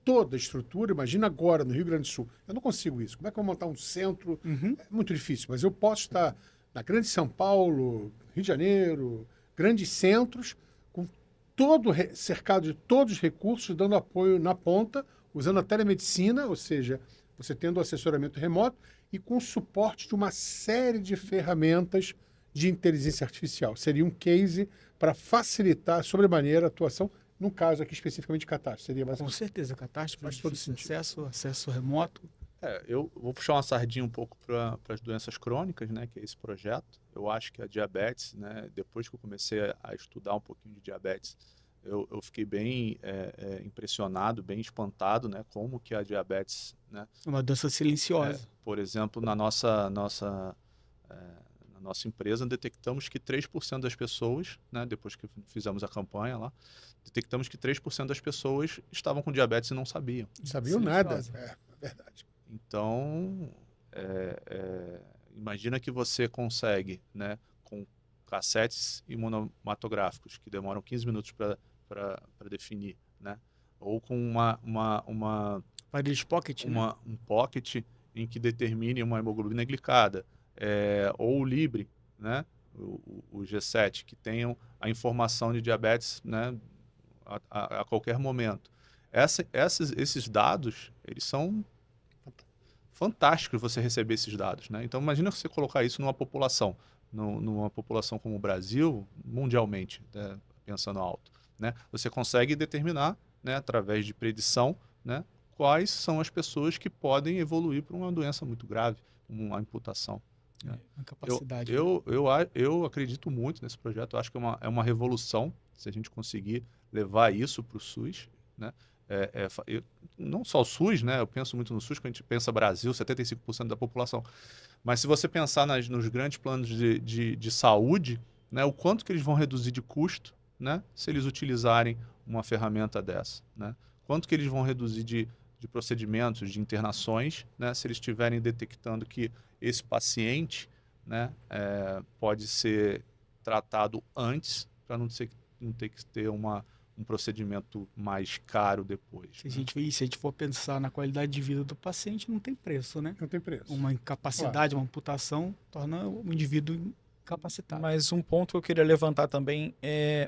toda a estrutura. Imagina agora, no Rio Grande do Sul. Eu não consigo isso. Como é que eu vou montar um centro? É muito difícil, mas eu posso estar na grande São Paulo, Rio de Janeiro, grandes centros, com cercado de todos os recursos, dando apoio na ponta, usando a telemedicina, ou seja, você tendo o assessoramento remoto e com o suporte de uma série de ferramentas de inteligência artificial. Seria um case para facilitar sobremaneira a atuação, no caso aqui especificamente de catástrofe. Seria Com certeza, catástrofe, Faz todo difícil sentido. acesso remoto. Eu vou puxar uma sardinha um pouco para as doenças crônicas, né, que é esse projeto. Eu acho que a diabetes, né, depois que eu comecei a estudar um pouquinho de diabetes, eu fiquei bem impressionado, bem espantado, né, como que a diabetes, né, É uma doença silenciosa. por exemplo, na nossa empresa, detectamos que 3% das pessoas, né, depois que fizemos a campanha lá, detectamos que 3% das pessoas estavam com diabetes e não sabiam. Não sabiam nada. Silenciosa. É verdade. Então, imagina que você consegue, né, com cassetes imunomatográficos que demoram 15 minutos para definir, né, ou com Aparelhos pocket, né? um pocket em que determine uma hemoglobina glicada, ou o Libre, né, o G7, que tenham a informação de diabetes, né, a qualquer momento. Esses dados, eles são fantásticos você receber esses dados, né? Então, imagina você colocar isso numa população como o Brasil, mundialmente, né, pensando alto, né? Você consegue determinar, né, através de predição, né, quais são as pessoas que podem evoluir para uma doença muito grave, uma amputação. A capacidade. Eu acredito muito nesse projeto. Eu acho que é uma revolução se a gente conseguir levar isso para o SUS, né? Não só o SUS, né? Eu penso muito no SUS, quando a gente pensa Brasil, 75% da população. Mas se você pensar nos grandes planos de saúde, né? O quanto que eles vão reduzir de custo, né? Se eles utilizarem uma ferramenta dessa, né? Quanto que eles vão reduzir de procedimentos, de internações, né? Se eles estiverem detectando que esse paciente, né, pode ser tratado antes, para não ter que ter um procedimento mais caro depois. Se a gente for pensar na qualidade de vida do paciente, não tem preço, né? Não tem preço. Uma incapacidade, uma amputação, torna o indivíduo incapacitado. Mas um ponto que eu queria levantar também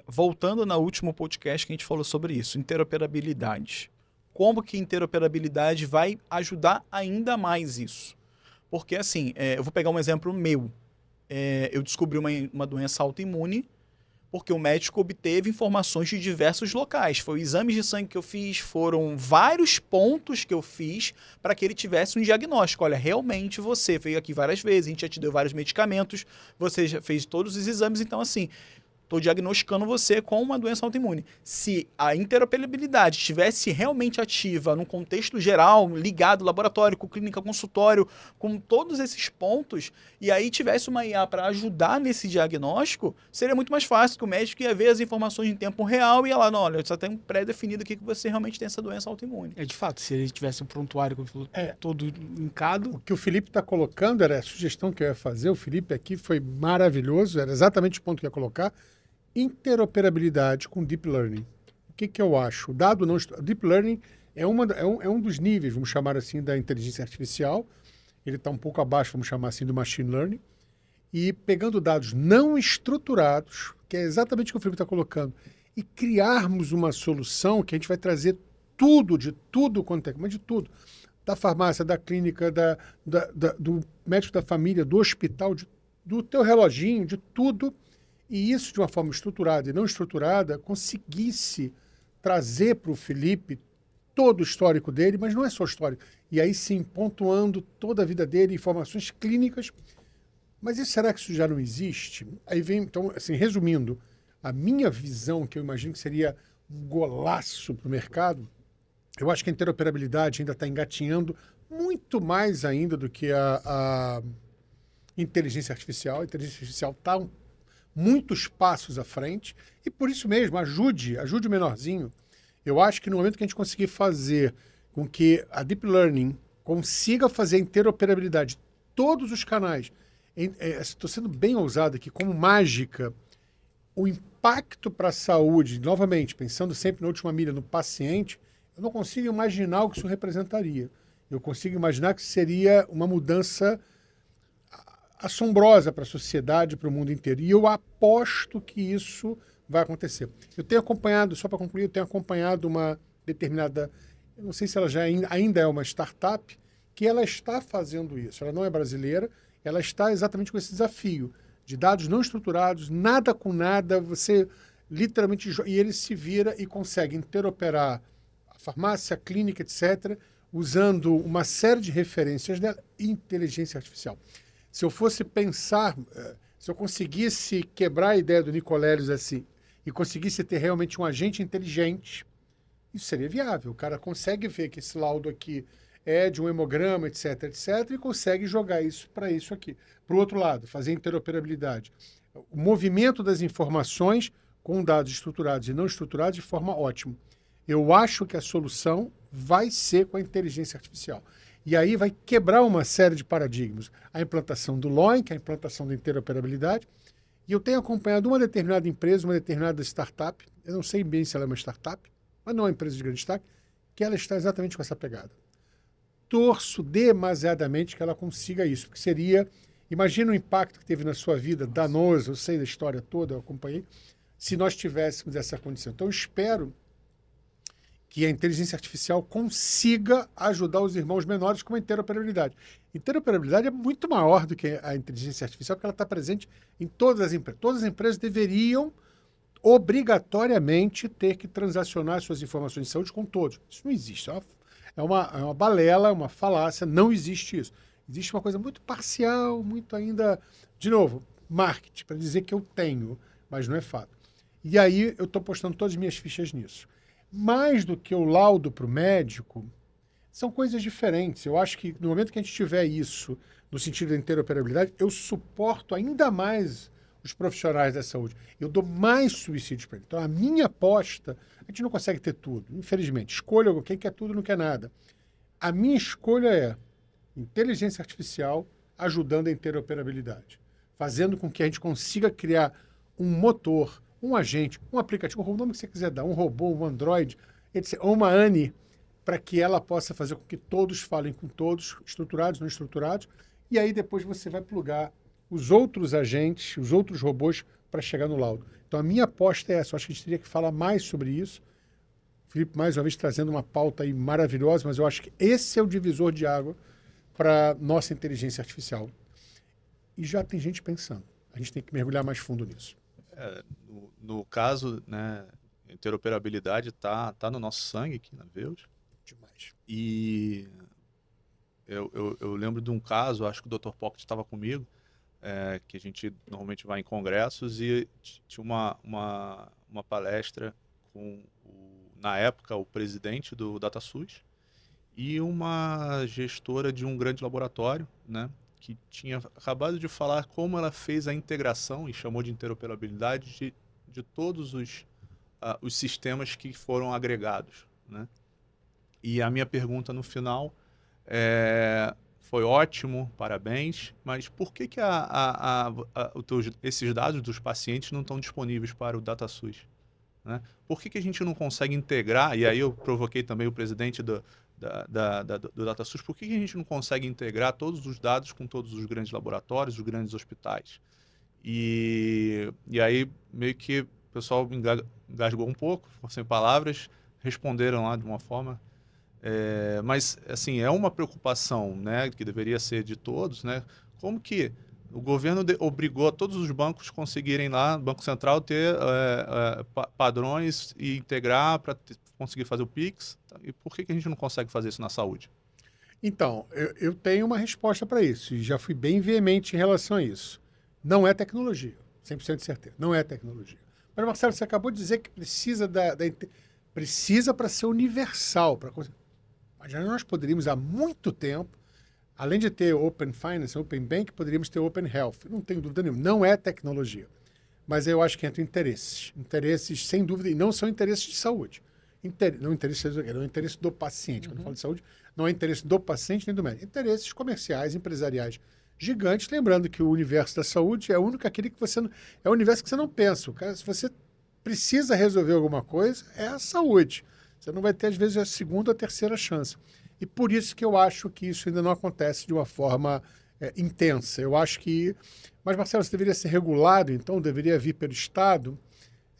voltando no último podcast que a gente falou sobre isso, interoperabilidade. Como que interoperabilidade vai ajudar ainda mais isso? Porque, assim, eu vou pegar um exemplo meu. Eu descobri uma doença autoimune porque o médico obteve informações de diversos locais. Foi exames de sangue que eu fiz, foram vários pontos que eu fiz para que ele tivesse um diagnóstico. Olha, realmente você veio aqui várias vezes, a gente já te deu vários medicamentos, você já fez todos os exames, então, assim, estou diagnosticando você com uma doença autoimune. Se a interoperabilidade estivesse realmente ativa num contexto geral, ligado laboratório, com clínica, consultório, com todos esses pontos, e aí tivesse uma IA para ajudar nesse diagnóstico, seria muito mais fácil, que o médico ia ver as informações em tempo real e ia lá, não, olha, só tem pré-definido aqui que você realmente tem essa doença autoimune. De fato, se ele tivesse um prontuário todo linkado. O que o Felipe está colocando era a sugestão que eu ia fazer. O Felipe aqui foi maravilhoso, era exatamente o ponto que eu ia colocar. Interoperabilidade com Deep Learning. O que eu acho? O dado não... Deep Learning é um dos níveis, vamos chamar assim, da inteligência artificial. Ele está um pouco abaixo, vamos chamar assim, do Machine Learning. E pegando dados não estruturados, que é exatamente o que o Felipe está colocando, e criarmos uma solução que a gente vai trazer tudo, de tudo quanto é, mas de tudo. Da farmácia, da clínica, do médico da família, do hospital, do teu reloginho, de tudo. E isso, de uma forma estruturada e não estruturada, conseguisse trazer para o Felipe todo o histórico dele, mas não é só histórico. E aí sim, pontuando toda a vida dele, informações clínicas. Mas será que isso já não existe? Aí vem, então, assim, resumindo, a minha visão, que eu imagino que seria um golaço para o mercado, eu acho que a interoperabilidade ainda está engatinhando muito mais ainda do que a inteligência artificial. A inteligência artificial está muitos passos à frente, e por isso mesmo, ajude o menorzinho. Eu acho que no momento que a gente conseguir fazer com que a Deep Learning consiga fazer a interoperabilidade de todos os canais, estou sendo bem ousado aqui, como mágica, o impacto para a saúde, novamente, pensando sempre na última milha, no paciente, eu não consigo imaginar o que isso representaria. Eu consigo imaginar que seria uma mudança assombrosa para a sociedade, para o mundo inteiro. E eu aposto que isso vai acontecer. Eu tenho acompanhado, só para concluir, eu tenho acompanhado uma determinada, eu não sei se ela já ainda é uma startup, que ela está fazendo isso. Ela não é brasileira, ela está exatamente com esse desafio de dados não estruturados, nada com nada, você literalmente... E ele se vira e consegue interoperar a farmácia, a clínica, etc., usando uma série de referências dela e inteligência artificial. Se eu fosse pensar, se eu conseguisse quebrar a ideia do Nicoleles assim e conseguisse ter realmente um agente inteligente, isso seria viável. O cara consegue ver que esse laudo aqui é de um hemograma, etc., etc., e consegue jogar isso para isso aqui. Para o outro lado, fazer interoperabilidade. O movimento das informações com dados estruturados e não estruturados de forma ótima. Eu acho que a solução vai ser com a inteligência artificial. E aí vai quebrar uma série de paradigmas. A implantação do LOIN, que é a implantação da interoperabilidade. E eu tenho acompanhado uma determinada empresa, uma determinada startup, eu não sei bem se ela é uma startup, mas não é uma empresa de grande destaque, que ela está exatamente com essa pegada. Torço demasiadamente que ela consiga isso, porque seria... Imagina o impacto que teve na sua vida, danoso, eu sei da história toda, eu acompanhei, se nós tivéssemos essa condição. Então, eu espero que a inteligência artificial consiga ajudar os irmãos menores com a interoperabilidade. Interoperabilidade é muito maior do que a inteligência artificial, porque ela está presente em todas as empresas. Todas as empresas deveriam obrigatoriamente ter que transacionar suas informações de saúde com todos. Isso não existe. É uma balela, uma falácia, não existe isso. Existe uma coisa muito parcial, muito ainda, de novo, marketing, para dizer que eu tenho, mas não é fato. E aí eu estou postando todas as minhas fichas nisso. Mais do que o laudo para o médico, são coisas diferentes. Eu acho que no momento que a gente tiver isso, no sentido da interoperabilidade, eu suporto ainda mais os profissionais da saúde. Eu dou mais subsídios para eles. Então, a minha aposta, a gente não consegue ter tudo, infelizmente. Escolha quem quer tudo, não quer nada. A minha escolha é inteligência artificial ajudando a interoperabilidade, fazendo com que a gente consiga criar um motor, um agente, um aplicativo, o nome que você quiser dar, um robô, um Android, etc., ou uma ANI, para que ela possa fazer com que todos falem com todos, estruturados, não estruturados, e aí depois você vai plugar os outros agentes, os outros robôs, para chegar no laudo. Então, a minha aposta é essa. Eu acho que a gente teria que falar mais sobre isso. Felipe, mais uma vez, trazendo uma pauta aí maravilhosa, mas eu acho que esse é o divisor de água para nossa inteligência artificial. E já tem gente pensando. A gente tem que mergulhar mais fundo nisso. No caso, né, interoperabilidade tá no nosso sangue aqui na Veus. Demais. E eu lembro de um caso, acho que o Dr. Pocket estava comigo, que a gente normalmente vai em congressos e tinha uma palestra com, na época, o presidente do DataSUS e uma gestora de um grande laboratório, né, que tinha acabado de falar como ela fez a integração e chamou de interoperabilidade de todos os sistemas que foram agregados, né? E a minha pergunta no final foi ótimo, parabéns, mas por que esses dados dos pacientes não estão disponíveis para o DataSUS? Né? Por que a gente não consegue integrar, e aí eu provoquei também o presidente do DataSUS, por que a gente não consegue integrar todos os dados com todos os grandes laboratórios, os grandes hospitais? E aí meio que o pessoal engasgou um pouco, ficou sem palavras, responderam lá de uma forma... mas, assim, é uma preocupação, né, que deveria ser de todos, né? Como que o governo obrigou todos os bancos a conseguirem lá, Banco Central, ter padrões e integrar para conseguir fazer o PIX? E por que a gente não consegue fazer isso na saúde? Então, eu tenho uma resposta para isso, e já fui bem veemente em relação a isso. Não é tecnologia, 100% de certeza, não é tecnologia. Mas, Marcelo, você acabou de dizer que precisa para ser universal, mas já nós poderíamos, há muito tempo, além de ter Open Finance, Open Bank, poderíamos ter Open Health. Não tenho dúvida nenhuma. Não é tecnologia. Mas eu acho que entra interesses. Interesses, sem dúvida, e não são interesses de saúde. Não é interesse do paciente. Quando eu falo de saúde, não é interesse do paciente nem do médico. Interesses comerciais, empresariais gigantes. Lembrando que o universo da saúde é o único aquele que você... É o universo que você não pensa. Se você precisa resolver alguma coisa, é a saúde. Você não vai ter, às vezes, a segunda ou a terceira chance. E por isso que eu acho que isso ainda não acontece de uma forma intensa. Eu acho que... Mas, Marcelo, isso deveria ser regulado, então deveria vir pelo Estado.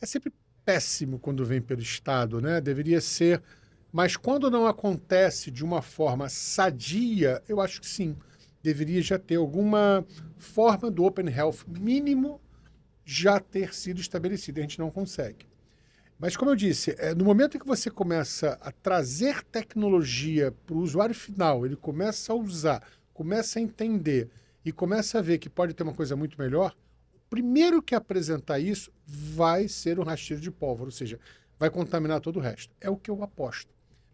É sempre péssimo quando vem pelo Estado, né? Deveria ser... Mas quando não acontece de uma forma sadia, eu acho que sim. Deveria já ter alguma forma do Open Health mínimo já ter sido estabelecido. A gente não consegue. Mas, como eu disse, no momento em que você começa a trazer tecnologia para o usuário final, ele começa a usar, começa a entender e começa a ver que pode ter uma coisa muito melhor, o primeiro que apresentar isso vai ser um rastilho de pólvora, ou seja, vai contaminar todo o resto. É o que eu aposto.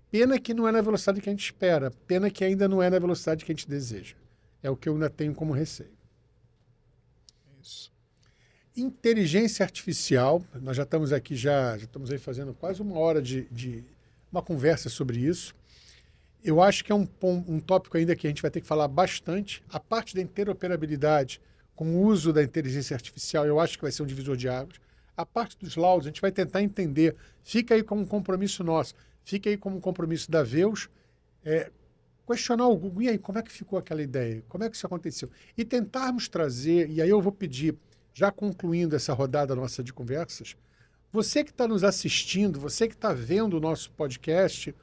Pena que não é na velocidade que a gente espera, pena que ainda não é na velocidade que a gente deseja. É o que eu ainda tenho como receio. Isso. Inteligência artificial, nós já estamos aqui, já estamos aí fazendo quase uma hora de uma conversa sobre isso. Eu acho que é um tópico ainda que a gente vai ter que falar bastante. A parte da interoperabilidade com o uso da inteligência artificial, eu acho que vai ser um divisor de águas. A parte dos laudos, a gente vai tentar entender. Fica aí como um compromisso nosso, fica aí como um compromisso da Veus, questionar o Google, e aí, como é que ficou aquela ideia? Como é que isso aconteceu? E tentarmos trazer, e aí eu vou pedir, já concluindo essa rodada nossa de conversas, você que está nos assistindo, você que está vendo o nosso podcast,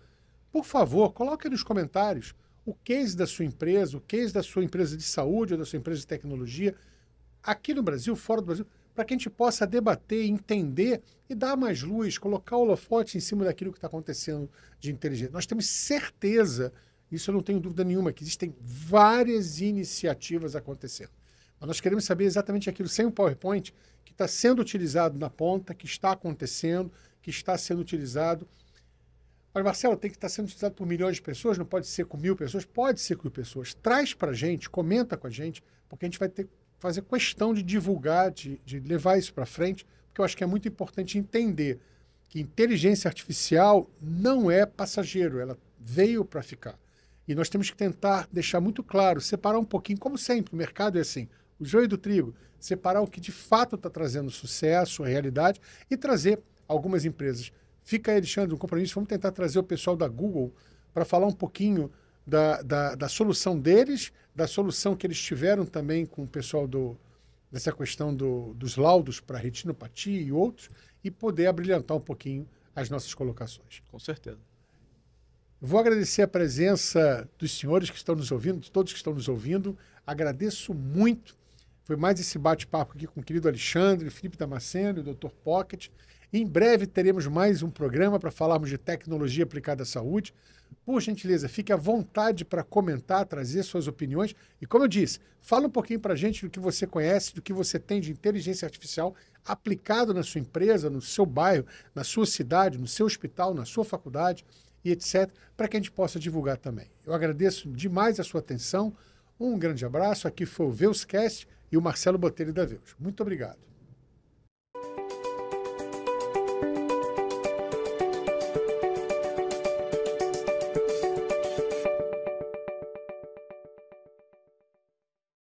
por favor, coloque nos comentários o case da sua empresa, o case da sua empresa de saúde ou da sua empresa de tecnologia, aqui no Brasil, fora do Brasil, para que a gente possa debater, entender e dar mais luz, colocar o holofote em cima daquilo que está acontecendo de inteligência. Nós temos certeza, isso eu não tenho dúvida nenhuma, que existem várias iniciativas acontecendo. Mas nós queremos saber exatamente aquilo, sem o PowerPoint, que está sendo utilizado na ponta, que está acontecendo, que está sendo utilizado. Mas, Marcelo, tem que estar sendo utilizado por milhões de pessoas, não pode ser com 1000 pessoas? Pode ser com 1000 pessoas. Traz para a gente, comenta com a gente, porque a gente vai ter que fazer questão de divulgar, de levar isso para frente, porque eu acho que é muito importante entender que inteligência artificial não é passageiro, ela veio para ficar. E nós temos que tentar deixar muito claro, separar um pouquinho, como sempre, o mercado é assim, o joio do trigo, separar o que de fato está trazendo sucesso, a realidade, e trazer algumas empresas. Fica aí, Alexandre, um compromisso, vamos tentar trazer o pessoal da Google para falar um pouquinho da solução deles, da solução que eles tiveram também com o pessoal dessa questão dos laudos para retinopatia e outros, e poder abrilhantar um pouquinho as nossas colocações. Com certeza. Vou agradecer a presença dos senhores que estão nos ouvindo, de todos que estão nos ouvindo. Agradeço muito. Foi mais esse bate-papo aqui com o querido Alexandre, Felipe Damasceno, o Dr. Pocket. Em breve teremos mais um programa para falarmos de tecnologia aplicada à saúde. Por gentileza, fique à vontade para comentar, trazer suas opiniões. E como eu disse, fala um pouquinho para a gente do que você conhece, do que você tem de inteligência artificial aplicado na sua empresa, no seu bairro, na sua cidade, no seu hospital, na sua faculdade e etc., para que a gente possa divulgar também. Eu agradeço demais a sua atenção. Um grande abraço. Aqui foi o Veuscast e o Marcelo Botelho da Veus. Muito obrigado.